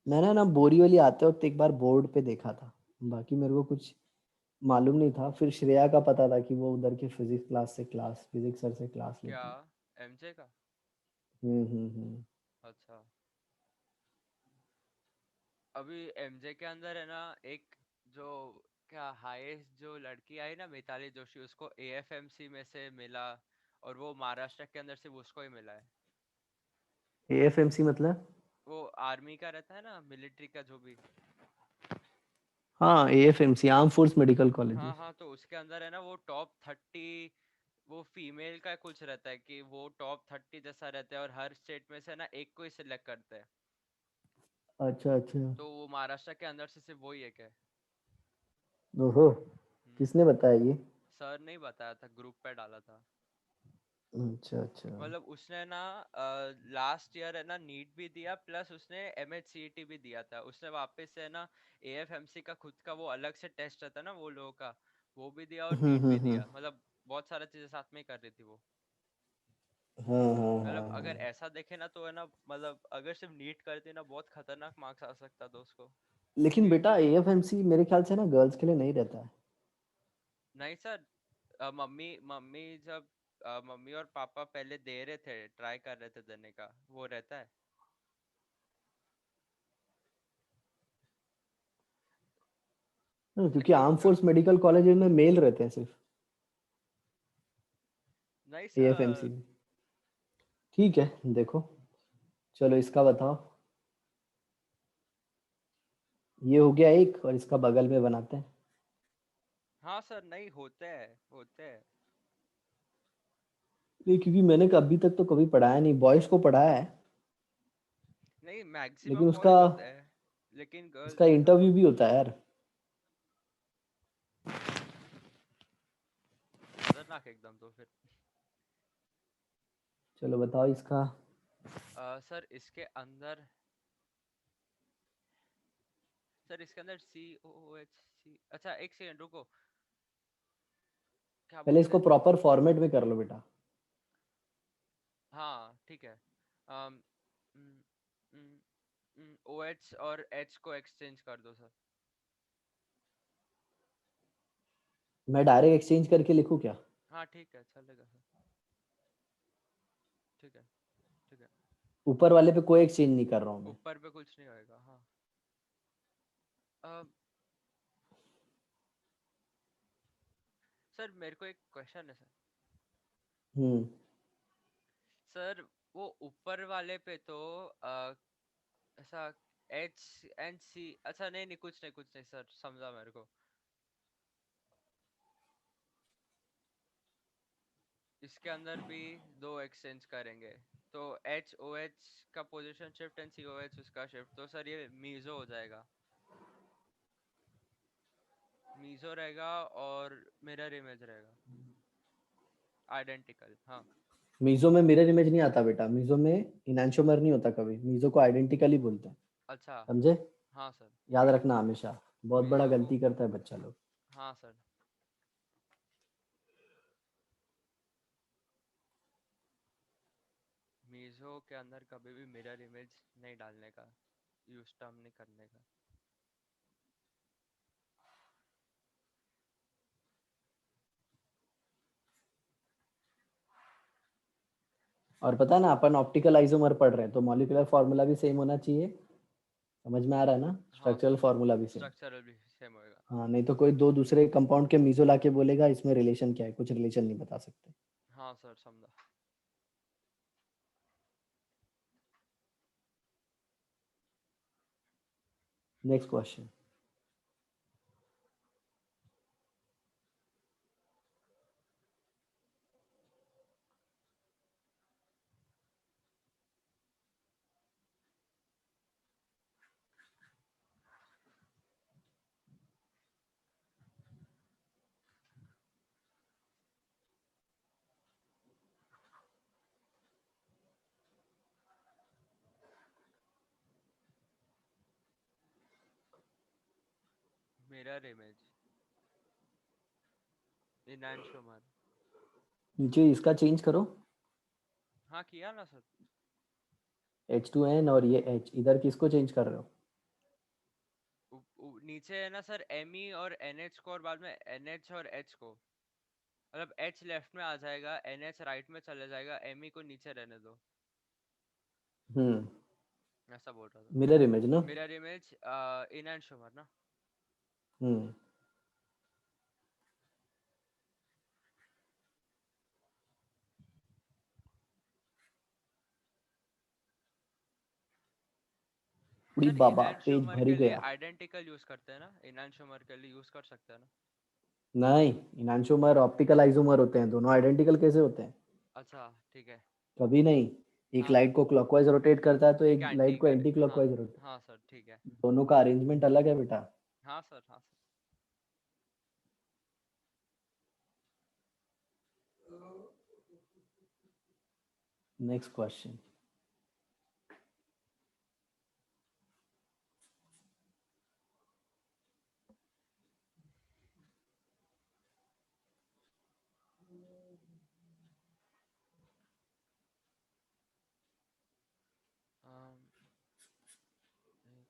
मैंने ना बोरीवली आते वक्त एक बार बोर्ड पे देखा था, बाकी मेरे को कुछ मालूम नहीं था। फिर श्रेया का पता था कि वो उधर के फिजिक्स सर से क्लास क्या? लेती है। MJ का? हम्म। अच्छा। अभी MJ के अंदर है ना एक, जो क्या हाईएस्ट जो लड़की आई ना मिताली जोशी, उसको AFMC में से मिला, और वो महाराष्ट्र के अंदर सिर्फ उसको ही मिला है। एएफएमसी मतलब। वो आर्मी का रहता है ना, मिलिट्री का जो भी। हाँ, एएफएमसी आर्म फोर्स मेडिकल हाँ कॉलेजेस। हाँ, तो उसके अंदर है ना वो टॉप 30, वो फीमेल का कुछ रहता है कि वो टॉप 30 जैसा रहता है, और हर स्टेट में से ना एक को ही सिलेक्ट करते हैं। अच्छा अच्छा। तो वो महाराष्ट्र के अंदर से सिर्फ वही एक है। ओहो, हम्म। किसने बताया ये। सर नहीं बताया था, ग्रुप पे डाला था। अच्छा अच्छा। मतलब उसने ना लास्ट ईयर है ना नीट भी दिया, प्लस उसने MHCET भी दिया था, उसने वापस से ना AFMC का खुद का वो अलग से टेस्ट रहता है ना वो लोगों का, वो भी दिया और नीट भी हम्म। दिया, मतलब बहुत सारा चीजें साथ में ही कर रही थी वो। मतलब हाँ अगर ऐसा देखे ना तो है ना, मतलब अगर सिर्फ नीट करती ना बहुत खतरनाक मार्क्स आ सकता था उसको। लेकिन बेटा वीडियो एएफएमसी मेरे ख्याल से ना गर्ल्स के लिए नहीं रहता है। नहीं सर, मम्मी मम्मी जब मम्मी और पापा पहले दे रहे थे, ट्राई कर रहे थे देने का, वो रहता है। क्योंकि लेकिन आर्म फोर्स मेडिकल कॉलेज में मेल रहते हैं सिर्फ नहीं एएफएमसी सर। में। ठीक है देखो, चलो इसका बताओ। ये हो गया एक, और इसका बगल में बनाते हैं। हाँ सर, नहीं होते हैं, होते हैं। नहीं, क्योंकि मैंने अभी तक तो कभी पढ़ाया नहीं, बॉयज को पढ़ाया है। नहीं, लेकिन मैक्सिमम उसका बॉयज होते हैं, लेकिन उसका गर्ल्स में हाँ। इंटरव्यू भी होता है यार। खतरनाक एकदम तो फिर। चलो बताओ इसका। सर इसके अंदर, सर इसके अंदर COOH। अच्छा एक सेकंड रुको, क्या पहले बोलते इसको हैं। प्रॉपर फॉर्मेट में कर लो बेटा। हाँ ठीक है। OH और H को एक्सचेंज कर दो सर। मैं डायरेक्ट एक्सचेंज करके लिखूं क्या? हाँ ठीक है, चलेगा सर। ठीक है, ठीक है। ऊपर वाले पे कोई एक्सचेंज नहीं कर रहा हूँ मैं। ऊपर पे कुछ नहीं होएगा, हाँ। अब सर मेरे को एक क्वेश्चन है सर। हम्म। सर वो ऊपर वाले पे तो ऐसा HNC, अच्छा नहीं नहीं, कुछ नहीं, कुछ नहीं सर, समझा मेरे को। इसके अंदर भी दो एक्सचेंज करेंगे, तो HOH का पोजीशन शिफ्ट एंड COH उसका शिफ्ट, तो सर ये मीजो हो जाएगा। मीजो रहेगा और मिरर इमेज रहेगा, आइडेंटिकल, हाँ। मीजो में मिरर इमेज नहीं आता बेटा, मीजो में इनैंशोमर नहीं होता कभी, मीजो को आइडेंटिकली बोलते हैं। अच्छा। समझे? हाँ सर। याद रखना हमेशा, बहुत बड़ा मीजो को, गलती करता है बच्चा लोग। हाँ सर। मीजो के अंदर कभी भी मिरर इमेज नहीं डालने का, यूज टर्म नहीं करने का। और पता है ना, अपन ऑप्टिकल आइसोमर पढ़ रहे हैं, तो मॉलिक्यूलर फार्मूला भी सेम होना चाहिए। समझ में आ रहा है ना? हाँ स्ट्रक्चरल सर, फार्मूला भी सेम। स्ट्रक्चरल भी सेम होएगा। हाँ, नहीं तो कोई दो दूसरे कंपाउंड के मीजो लाके बोलेगा इसमें रिलेशन क्या है, कुछ रिलेशन नहीं बता सकते। हाँ सर, समझा। Next question. Mirror image, enantiomer. नीचे इसका चेंज करो। हाँ किया ना सर। H2N और ये H, इधर किसको चेंज कर रहे हो? नीचे है ना सर Me और NH को, और बाद में NH और H को, मतलब H लेफ्ट में आ जाएगा, NH राइट में चले जाएगा, Me को नीचे रहने दो, हम्म। ऐसा बोल रहा था। मिरर इमेज ना। मिरर इमेज, इनैंशोमर ना। हम्म। उड़ी सर बाबा, पेज इनैंशोमर भर ही के लिए गया। आइडेंटिकल यूज करते हैं ना, इनैंशोमर के लिए यूज कर सकते हैं ना। नहीं, इनांशोमर ऑप्टिकल आइसोमर होते हैं, दोनों आइडेंटिकल कैसे होते हैं? अच्छा ठीक है। कभी नहीं। एक हाँ लाइट को क्लॉकवाइज रोटेट करता है तो एक एक एंटी लाइट को कर, एंटी हाँ। Clockwise rotate. हाँ सर ठीक है। दोनों का अरेंजमेंट अलग है बेटा। हाँ सर, हाँ सर। Next question.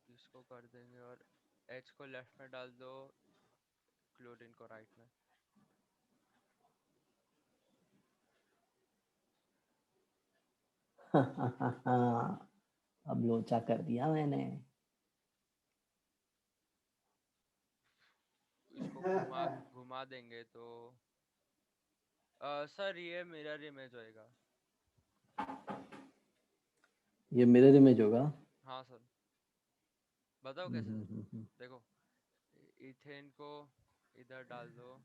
किसको कर देंगे, और H को लेफ्ट में डाल दो, क्लोरीन को राइट में। अब लोचा कर दिया मैंने। इसको घुमा घुमा देंगे तो सर ये मिरर इमेज होएगा। ये मिरर इमेज होगा। हाँ सर, बताओ हम्म, कैसे। हम्म, हम्म, देखो, इथेन को इधर डाल दो,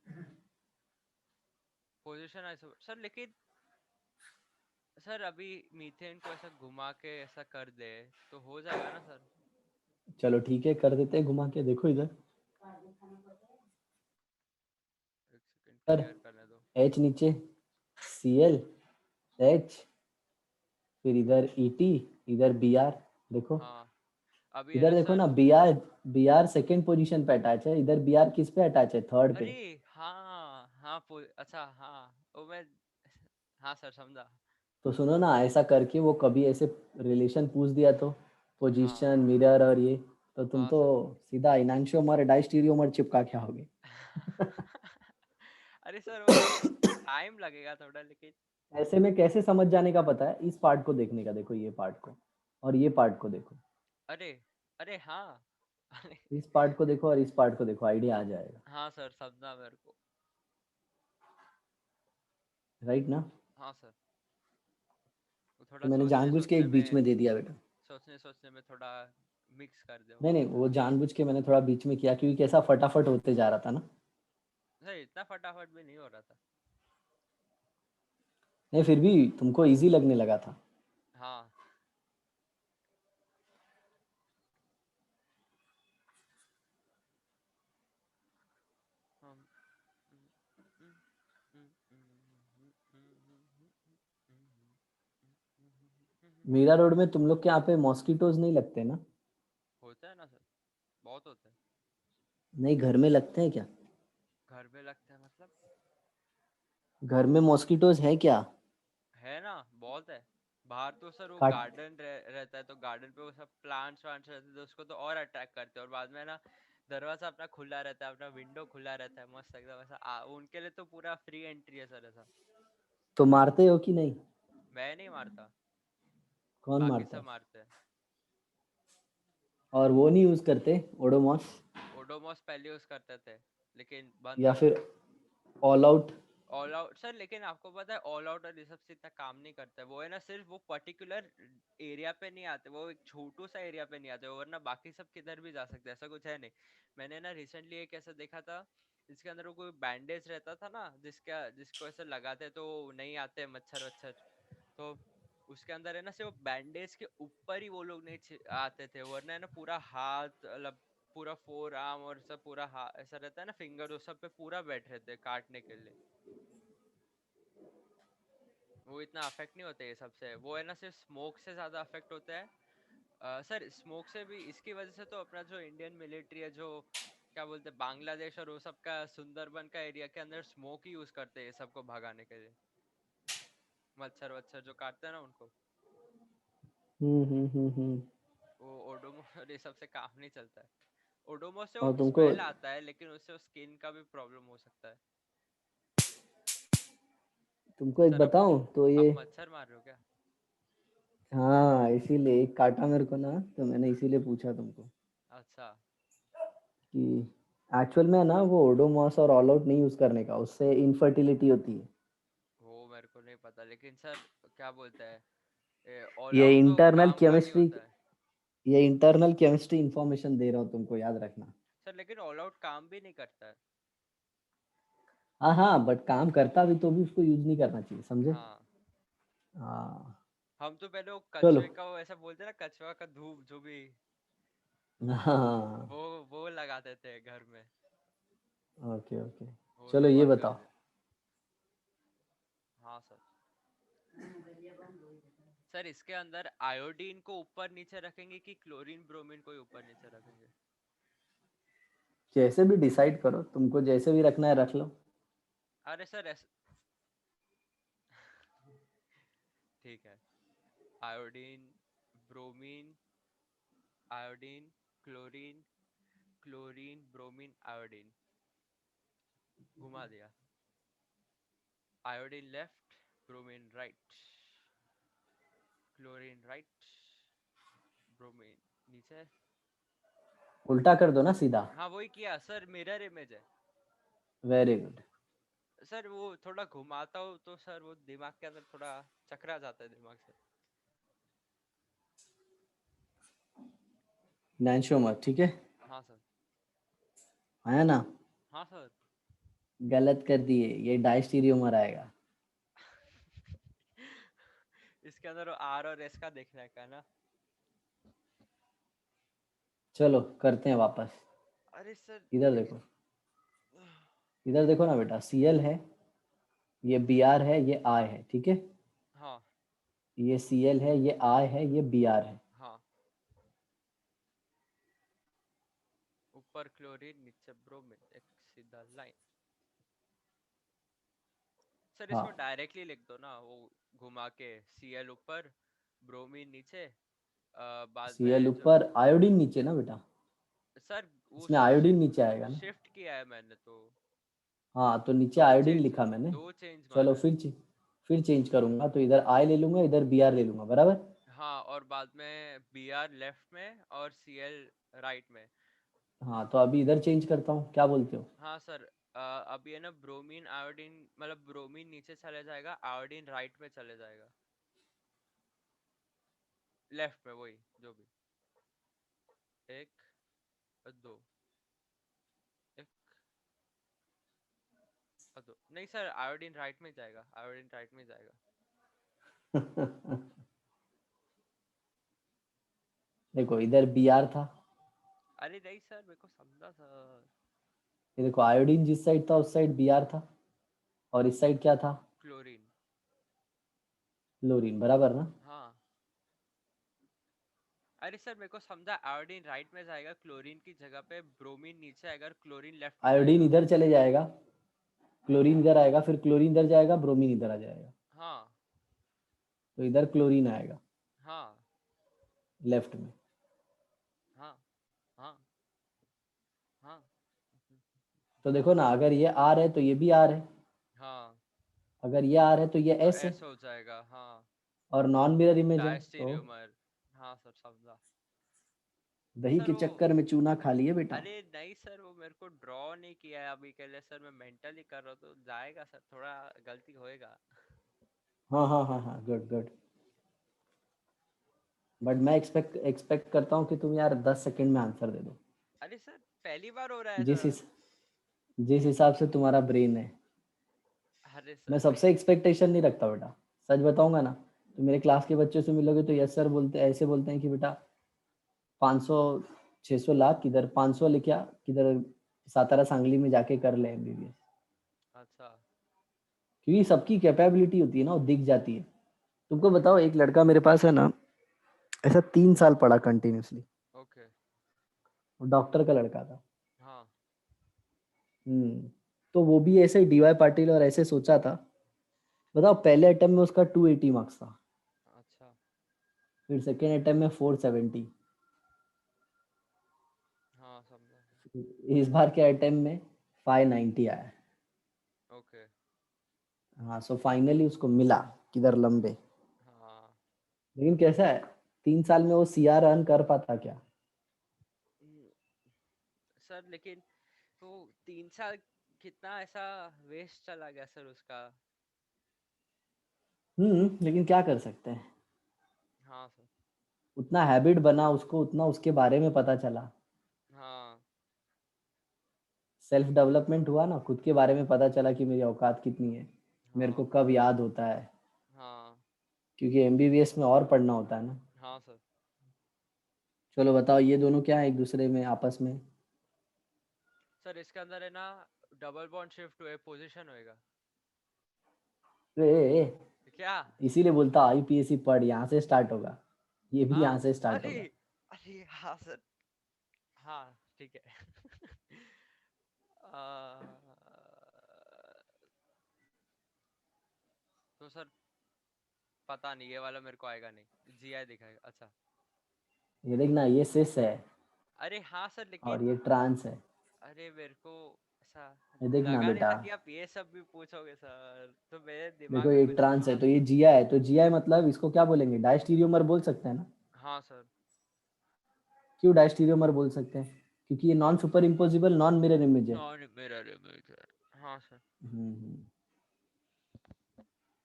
पोजीशन ऐसा सर, लेकिन सर अभी मीथेन को ऐसा घुमा के ऐसा कर दे तो हो जाएगा ना सर। चलो ठीक है, कर देते हैं घुमा के। देखो इधर, एक सेकंड पर क्लियर करने दो। एच नीचे, Cl, एच, फिर इधर Et, इधर Br। देखो हाँ अभी है इधर, ना देखो सर। ना, Br सेकंड पोजीशन पे अटैच है, इधर Br किस पे अटैच है? थर्ड अरे पे। हाँ हाँ, अच्छा हाँ, वो मैं, हाँ सर समझा। तो सुनो ना, ऐसा करके वो कभी ऐसे रिलेशन पूछ दिया तो, हाँ पोजीशन, मिरर और ये, तो तुम हाँ तो सर। सीधा इनांशियोमर डाइस्टीरियोमर चिपका के आओगे। अरे सर वो टाइम लगेगा थोड़ा, लेकिन ऐसे में कैसे समझ जाने का पता है? इस पार्ट को देखने का, देखो ये पार्ट को, और ये पार्ट को देखो। अरे अरे हाँ। अरे इस पार्ट को देखो और इस पार्ट को देखो, आइडिया आ जाएगा। हाँ सर, समझा मेरे को। राइट ना? हाँ सर, वो तो थोड़ा मैंने सोचने जानबूझ के सोचने एक बीच में, में दे दिया बेटा। थोड़ा मिक्स कर दो। नहीं नहीं, वो जानबूझ के मैंने थोड़ा बीच में किया, क्योंकि कैसा फटाफट होते जा रहा था ना। सर इतना फटाफट भी नहीं हो रहा था। नहीं, फिर भी तुमको इजी लगने लगा था। हाँ हम मीरा रोड में तुम लोग के यहाँ पे मॉस्किटोज नहीं लगते ना? होता है ना सर, बहुत होते हैं। नहीं, घर में लगते हैं क्या? घर में लगते हैं मतलब? घर में मॉस्किटोज है क्या? है ना, बहुत है। बाहर तो सर वो काट। गार्डन रहता है, तो गार्डन पे वो सब प्लांट्स वांट्स रहते हैं, तो उसको तो और अट्रैक्ट करते हैं। और बाद में ना दरवाजा अपना खुला रहता है, अपना विंडो खुला रहता है, मस्त एकदम ऐसा उनके लिए तो पूरा फ्री एंट्री है सर ऐसा। तो मारते हो कि नहीं? मैं नहीं मारता, कौन बाकी मारता सब है? मारते हैं। और वो नहीं यूज करते, ओडोमॉस? ओडोमॉस पहले यूज करते थे, लेकिन बंद या कर फिर दिया। All out? All out sir, लेकिन आपको पता है ऑल आउट और ये सब से इतना काम नहीं करता है। वो है ना सिर्फ वो पर्टिकुलर एरिया पे नहीं आते, वो एक छोटू सा एरिया पे नहीं आते, वरना बाकी सब किधर भी जा सकते हैं, ऐसा कुछ है नहीं। मैंने ना रिसेंटली एक ऐसा देखा था, जिसके अंदर वो कोई बैंडेज रहता था ना, जिसको ऐसे लगाते तो नहीं आते मच्छर वच्छर। तो उसके अंदर है ना सिर्फ बैंडेज के ऊपर ही वो लोग नहीं आते थे, वरना है ना पूरा हाथ, मतलब पूरा फोर आर्म और सब पूरा ऐसा रहता है ना, फिंगर, वो सब पे पूरा बैठ रहते हैं काटने के लिए। वो इतना अफेक्ट नहीं होते ये सबसे, वो है ना सिर्फ स्मोक से ज्यादा अफेक्ट होता है। सर स्मोक से भी, इसकी वजह से तो अपना जो इंडियन मिलिट्री है, जो क्या बोलते हैं, बांग्लादेश और वो सब का सुंदरबन का एरिया के अंदर स्मोक ही यूज करते हैं ये सबको भगाने के लिए, मच्छर वच्छर जो काटते हैं ना उनको। हम्म। वो ओडोमोस और ये सबसे काम नहीं चलता है। ओडोमोस से वो और तुमको स्मेल आता है, लेकिन उससे स्किन का भी प्रॉब्लम हो सकता है। तुमको एक सर बताऊं तो आप ये, मच्छर मार रहे हो क्या? हाँ इसीलिए एक काटा मेरे को ना, तो मैंने इसीलिए पूछा तुमको अच्छा। कि एक्चुअल में ना वो ओडोमॉस और ऑल आउट नहीं यूज करने का, उससे इनफर्टिलिटी होती है। वो मेरे को नहीं पता, लेकिन सर क्या बोलते हैं, ऑल ये आउट तो इंटरनल काम का नहीं केमिस्ट्री होता है। ये इंटरनल केमिस्ट्री इंफॉर्मेशन दे रहा हूँ तुमको, याद रखना। सर लेकिन ऑल आउट काम भी नहीं करता है। हाँ हाँ, बट काम करता भी तो भी उसको यूज नहीं करना चाहिए, समझे? हाँ, हाँ। हम तो पहले वो चलो। कछुए का, वो ऐसा बोलते हैं ना, कछुआ का धूप जो भी, हाँ। वो वो लगाते थे घर में। Okay okay. वो चलो तो ये बंद कर बताओ, दिया। हाँ सर। सर इसके अंदर आयोडीन को ऊपर नीचे रखेंगे कि क्लोरीन ब्रोमीन को ऊपर नीचे रखेंगे? जैसे भी डिसाइड करो, तुमको जैसे भी रखना है रख लो। अरे सर ठीक है, iodine, bromine, iodine, chlorine, chlorine bromine iodine, घुमा दिया। Iodine left, bromine right, chlorine right, bromine नीचे। उल्टा कर दो ना सीधा। हाँ वही किया सर, मिरर इमेज है। Very good. सर वो थोड़ा घुमाता हूँ तो सर वो दिमाग के अंदर थोड़ा चकरा जाता है दिमाग से। नैंशो मत, ठीक है। हाँ सर। आया ना। हाँ सर। गलत कर दिए, ये डाइस्टीरियोमर आएगा। इसके अंदर आर और एस का देखने का ना। चलो करते हैं वापस। अरे सर इधर लेकिन। देखो, इधर देखो ना बेटा, Cl है, ये Br है, ये I है, ठीक है। हाँ ये Cl है, ये I है, ये Br है। हाँ। ऊपर क्लोरीन नीचे ब्रोमीन, एक सीधा लाइन। सर इसको हाँ, डायरेक्टली लिख दो ना, वो घुमा के, Cl ऊपर ब्रोमीन नीचे, बाद Cl में जो। ऊपर आयोडीन नीचे ना बेटा, सर वो इसमें आयोडीन नीचे आएगा ना। शिफ्ट किया है मैंने तो। हाँ, तो नीचे दो आयोडीन चेंज, लिखा मैंने। दो चेंज चलो मारा है। फिर चेंज करूंगा, तो इधर I ले लूंगा, इधर Br ले लूंगा, बराबर। हाँ और बाद में Br लेफ्ट में और Cl राइट में। हाँ, तो अभी इधर चेंज करता हूँ, क्या बोलते हो। हाँ सर। अब ये ना ब्रोमीन आयोडीन, मतलब ब्रोमीन नीचे चले जाएगा, आयोडीन राइट में चले जाएगा, लेफ्ट में वही जो भी। एक, दो, एक, दो। नहीं सर, आयोडीन राइट में जाएगा, आयोडीन राइट में जाएगा। देखो इधर Br था, अरे नहीं सर, मेरे को समझा सर। ये देखो आयोडीन जिस साइड था उस साइड Br था, और इस साइड क्या था, क्लोरीन। क्लोरीन, बराबर ना। हाँ। अरे सर मेरे को समझा, आयोडीन राइट में जाएगा, क्लोरीन की जगह पे ब्रोमीन नीचे आएगा और क्लोरीन लेफ्ट में आयोडीन जाएगा। इधर चले जाएगा, क्लोरीन इधर आएगा, फिर क्लोरीन इधर जाएगा, ब्रोमीन इधर आ जाएगा, हाँ तो इधर क्लोरीन आएगा हाँ लेफ्ट में। हाँ हाँ हाँ तो देखो ना, अगर ये आर है तो ये भी आर है, हाँ। अगर ये आर है तो ये तो एस है, ऐसा हो जाएगा हाँ। और नॉन मिरर इमेज है तो डायस्टेरियोमर। हाँ सर समझा। दही सर के वो, चक्कर में चूना खा लिए बेटा। अरे नहीं सर, वो मेरे को ड्रॉ नहीं किया है अभी के लिए सर, मैं मेंटली कर रहा हूँ तो जाएगा सर, थोड़ा गलती होएगा। हाँ हाँ हाँ हाँ, गुड गुड। बट मैं एक्सपेक्ट करता हूँ कि तुम यार 10 सेकंड में आंसर दे दो, अरे सर पहली बार हो रहा है जिस सर। हिस, जिस हिसाब से तुम्हारा ब्रेन है। अरे मैं सर सबसे एक्सपेक्टेशन नहीं रखता बेटा, सच बताऊंगा ना, तो मेरे क्लास के बच्चों से मिलोगे तो यस सर बोलते, ऐसे बोलते हैं कि बेटा 500 600 लाख किधर, 500 लिखा किधर, सातारा सांगली में जाके कर ले MBBS। अच्छा। क्योंकि सबकी कैपेबिलिटी होती है ना, वो दिख जाती है। तुमको बताओ, एक लड़का मेरे पास है ना, ऐसा 3 साल पढ़ा कंटिन्यूसली, ओके। वो डॉक्टर का लड़का था। हाँ। हम्म। तो वो भी ऐसे DY पाटिल और ऐसे सोचा था। बताओ, पहले अटेम्प्ट में उसका 280 मार्क्स था, अच्छा। फिर सेकेंड अटेम्प्ट में 470, हाँ समझा। इस बार के अटेम्प्ट में 590 आया। ओके। हाँ, सो फाइनली उसको मिला किधर, लंबे। हाँ। लेकिन कैसा है, 3 साल में वो CR अर्न कर पाता क्या। हम्म, सर लेकिन वो 3 साल कितना ऐसा वेस्ट चला गया सर उसका। लेकिन क्या कर सकते हैं, हाँ सर। उतना हैबिट बना उसको, उतना उसके बारे में पता चला, हाँ सेल्फ डेवलपमेंट हुआ ना, खुद के बारे में पता चला कि मेरी औकात कितनी है, मेरे को हाँ कब याद होता है। हाँ क्योंकि MBBS में और पढ़ना होता है ना। हाँ सर। चलो बताओ, ये दोनों क्या है एक दूसरे में आपस में। सर इसके अंदर है ना, डबल बॉन्ड शिफ्ट हुए पोजीशन होएगा। ए, क्या? इसीलिए बोलता IPSC पढ़, यहाँ से स्टार्ट होगा, ये भी हाँ। यहाँ से स्टार्ट अरे, होगा। अरे हाँ सर। हाँ ठीक है। आ, तो सर पता नहीं, ये वाला मेरे को आएगा नहीं, GI दिखाएगा। अच्छा। ये देखना, ये सिस है, अरे हाँ सर, और लेकिन ये ट्रांस है। अरे मेरे को ऐसा ये देखना लगा नहीं बेटा, था कि आप ये सब भी पूछोगे सर, तो मेरे दिमाग देखो में ये कुछ ट्रांस है था तो नहीं। ये जिया है, तो जिया है मतलब इसको क्या बोलेंगे, डायस्टीरियोमर बोल सकते हैं ना। हाँ सर। क्यों डायस्टीरियोमर बोल सकते हैं? क्योंकि ये non super imposable non mirror image है। नॉन मिरर इमेज है। हाँ सर। हम्म।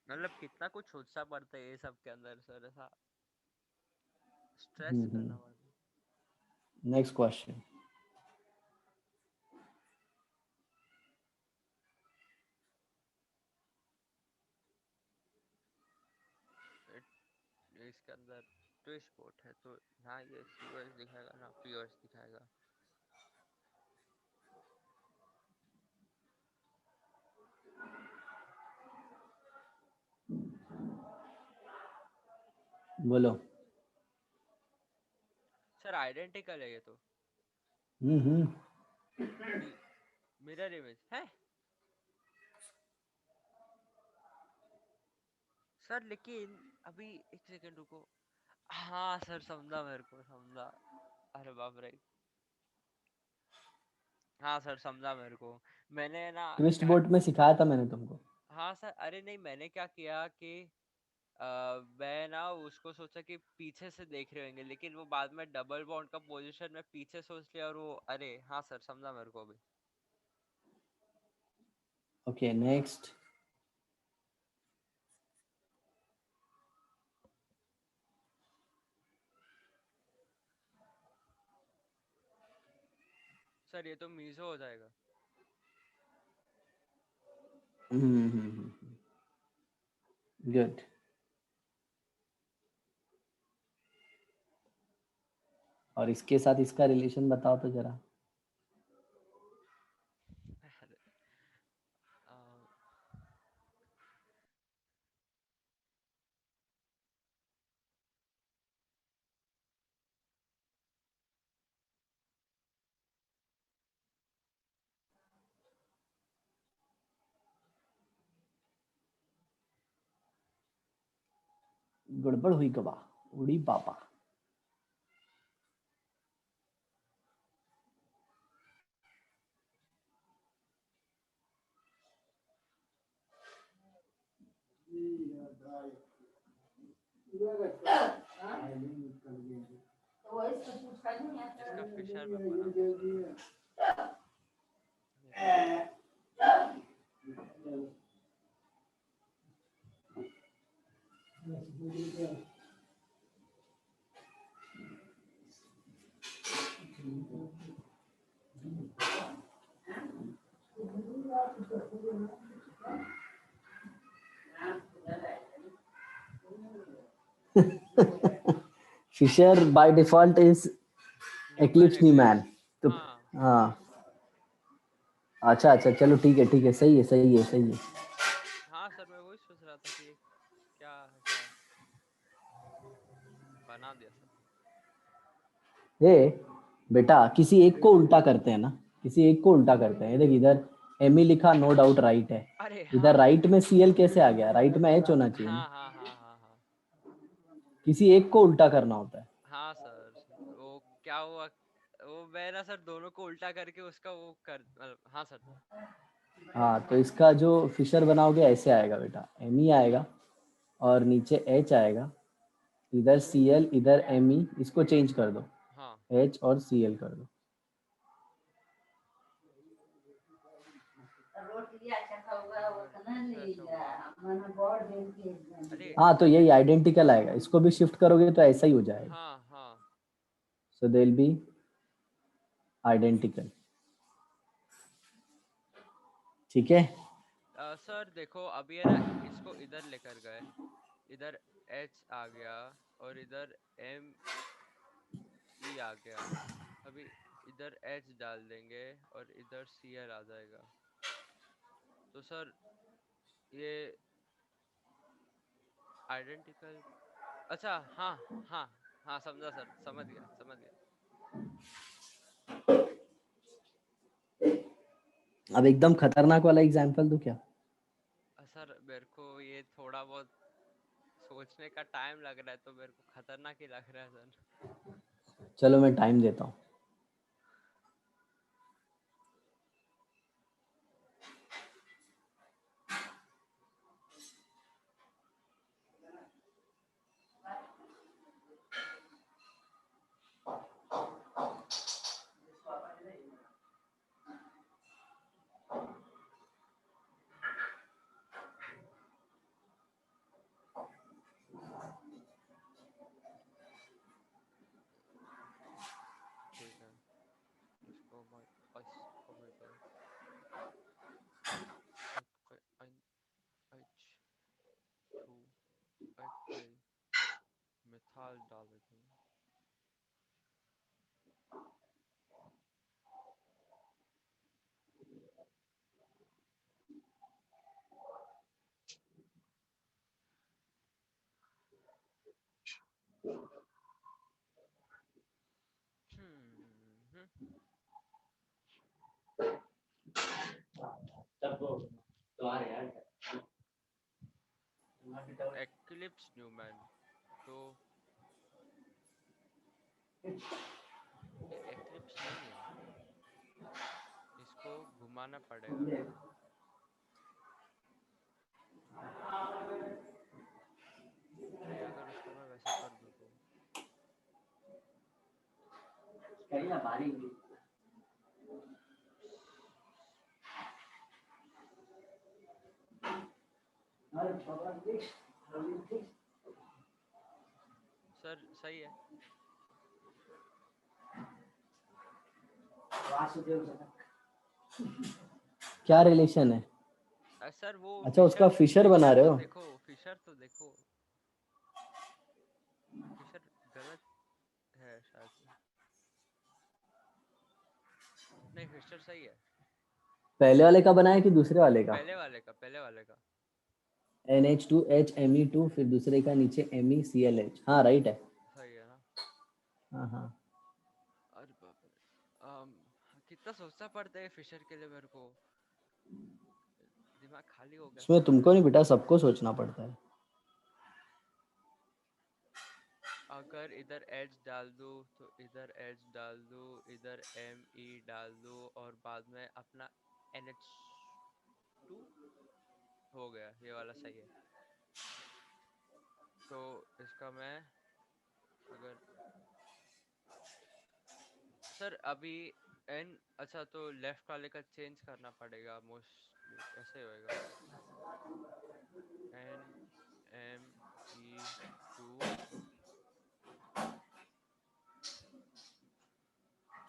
मतलब कितना कुछ सोचना पड़ता है ये सब के अंदर सर, ऐसा स्ट्रेस करना पड़ता नेक्स्ट क्वेश्चन। है। इसके अंदर ट्विस्ट बोट है तो ना ये सीवर्स दिखाएगा ना पीवर्स दिखाएगा। बोलो। सर आइडेंटिकल है ये तो। हम्म। मिरर इमेज है सर, लेकिन अभी एक सेकंड रुको। हाँ सर समझा, मेरे को समझा। अरे बाप रे। हाँ सर समझा मेरे को। मैंने ना ट्विस्ट क्या। बोट में सिखाया था मैंने तुमको। हाँ सर, अरे नहीं मैंने क्या किया कि अ, मैं ना उसको सोचा कि पीछे से देख रहे होंगे, लेकिन वो बाद में डबल बॉन्ड का पोजीशन में पीछे सोच लिया और वो अरे हाँ सर समझा मेरे को अभी। Okay next. सर ये तो मीजो हो जाएगा। गुड। और इसके साथ इसका रिलेशन बताओ तो जरा। अरे, अ, गड़बड़ हुई गवा, उड़ी पापा। इसका फिशर मैं बना दूंगा। देखो। Fischer by default is Newman eclipse Newman. Eclipse. तो हाँ। हाँ, अच्छा अच्छा चलो ठीक है, सही है सही है सही है। हाँ सर मैं वही सोच रहा था कि ये क्या ऐसा बना दिया सर। ये बेटा किसी एक को उल्टा करते हैं ना, किसी एक को उल्टा करते हैं। ये देख इधर एम ई लिखा, नो डाउट राइट है। अरे हाँ इधर राइट में सी एल कैसे आ गया? राइट में एच होना चाहिए ना। हाँ हाँ हाँ हाँ हाँ। किसी एक को उल्टा करना होता है। हाँ सर वो क्या हुआ, वो मैं ना सर दोनों को उल्टा करके उसका वो कर हाँ सर। हाँ तो इसका जो फिशर बनाओगे ऐसे आएगा बेटा, एम ई आएगा और नीचे एच आएगा, इधर सी एल इधर एम ई, इसको चेंज कर दो, हाँ एच और सी एल कर दो। ऐसा ऐसा हुआ। अरे हाँ तो यही आइडेंटिकल आएगा, इसको भी शिफ्ट करोगे तो ऐसा ही हो जाएगा। हाँ हाँ। सो दे विल बी आइडेंटिकल। ठीक है। सर देखो अभी है ना, इसको इधर लेकर गए, इधर एच आ गया और इधर एम ई आ गया। अभी इधर एच डाल देंगे और इधर सी एल आ जाएगा। तो सर ये आइडेंटिकल। अच्छा हाँ हाँ हाँ समझा सर, समझ गया समझ गया। अब एकदम खतरनाक वाला एग्जांपल दूं क्या? सर मेरे को ये थोड़ा बहुत सोचने का टाइम लग रहा है तो मेरे को खतरनाक ही लग रहा है सर। चलो मैं टाइम देता हूँ। एक्लिप्स न्यूमैन तो ये एक्लिप्स नहीं है, इसको घुमाना पड़ेगा। नहीं, अगर उसको मैं वैसा कर दूँ तो सर सही है। क्या रिलेशन है? सर वो अच्छा, उसका फिशर बना रहे हो? फिशर तो देखो, फिशर गलत है शायद से। नहीं, फिशर सही है। पहले वाले का बनाया कि दूसरे वाले का? पहले वाले का। NH2HMe2 फिर दूसरे का नीचे MECLH। हाँ राइट है। सही है ना? हाँ हाँ। अरे बाप रे, कितना सोचना पड़ता है फिशर के लिए मेरे को, दिमाग खाली हो गया इसमें सर तुमको मेरा। नहीं बेटा, सबको सोचना पड़ता है। अगर इधर एच डाल दूँ तो इधर एच डाल दूँ, इधर ME डाल दूँ और बाद में अपना NH2 हो गया, ये वाला सही है। तो इसका मैं अगर सर अभी एन, अच्छा तो लेफ्ट वाले का चेंज करना पड़ेगा मोस्टली, ऐसे होएगा NME2,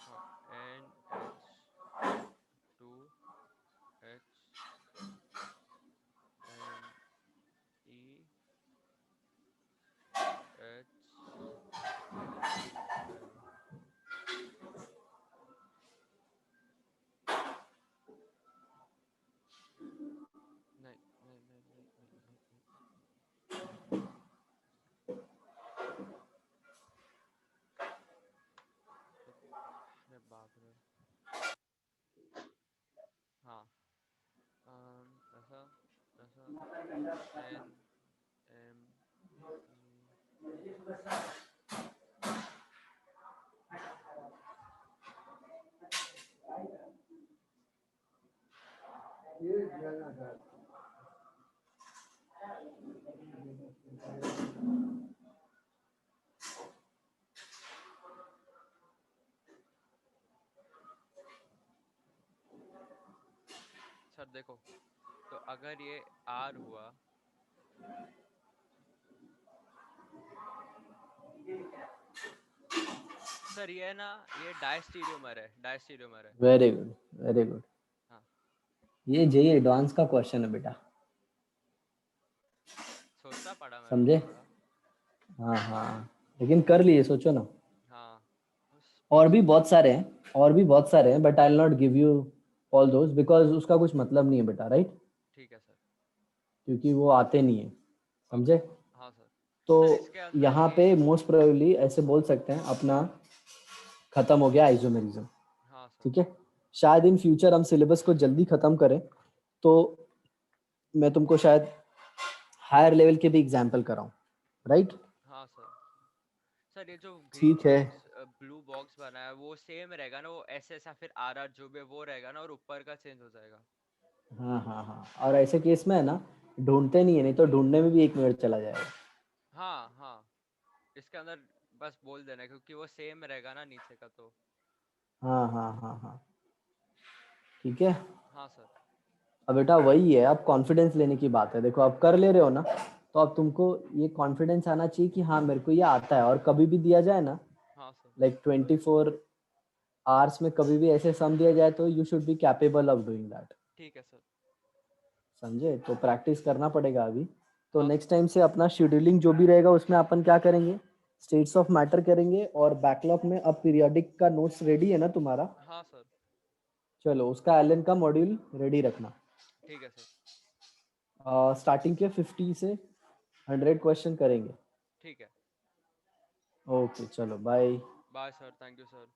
हाँ NH2HMEHL। नहीं नहीं नहीं नहीं नहीं नहीं नहीं। अरे बाप रे, हाँ ऐसा ऐसा NME। सर देखो, तो अगर ये R हुआ, सर ये ना, ये डायस्टीरियोमर है, डायस्टीरियोमर है। Very good, very good. हाँ, ये JEE एडवांस का क्वेश्चन है बेटा, सोचना पड़ा मेरे को समझे? थोड़ा। हाँ हाँ, लेकिन कर लिए, सोचो ना। हाँ, बस और भी सोच। बहुत सारे हैं, और भी बहुत सारे हैं, but I will not give you all those because उसका कुछ मतलब नहीं है बेटा, राइट? ठीक है सर। क्योंकि वो आते नहीं है, ओके। समझे? हाँ सर। तो सर इसके अंदर यहाँ ये, पे मोस्ट प्रोबेबली ऐसे बोल सकते हैं अपना खत्म हो गया आइसोमेरिज्म। हाँ सर। ठीक है, शायद इन फ्यूचर हम सिलेबस को जल्दी खत्म करें, तो मैं तुमको शायद हायर लेवल के भी एग्जाम्पल कराऊं, राइट? हाँ सर। सर ये जो ग्रीन ठीक है। बॉक्स ब्लू बॉक्स बना है वो सेम रहेगा ना, वो ऐसे ऐसा फिर RR जो भी है वो रहेगा ना, और ऊपर का चेंज हो जाएगा। हाँ हाँ हाँ, और ऐसे केस में है ना, ढूंढते नहीं है, नहीं तो ढूंढने में भी 1 मिनट चला जाएगा। हाँ हाँ, इसके अंदर बस बोल देना क्योंकि वो सेम रहेगा ना नीचे का तो। हाँ हाँ हाँ हाँ, ठीक है। हाँ सर। अब बेटा वही है, अब कॉन्फिडेंस लेने की बात है। देखो अब कर ले रहे हो ना, तो अब तुमको ये कॉन्फिडेंस आना चाहिए कि हाँ मेरे को ये आता है, और कभी भी दिया जाए ना, हाँ सर। लाइक 24 आवर्स में कभी भी ऐसे सम दिया जाए तो you should be capable of doing that. ठीक है सर। समझे? तो प्रैक्टिस करना पड़ेगा अभी। तो हाँ नेक्स्ट सर। टाइम से अपना शेड्यूलिंग जो भी रहेगा उसमें अपन क्या करेंगे, स्टेट्स ऑफ मैटर करेंगे, और बैकलॉग में अब पीरियोडिक का नोट्स रेडी है ना तुम्हारा? हाँ सर। चलो उसका एलन का मॉड्यूल रेडी रखना। ठीक है सर। स्टार्टिंग के 50 से 100 क्वेश्चन करेंगे। ठीक है। ओके चलो bye. Bye sir, thank you sir.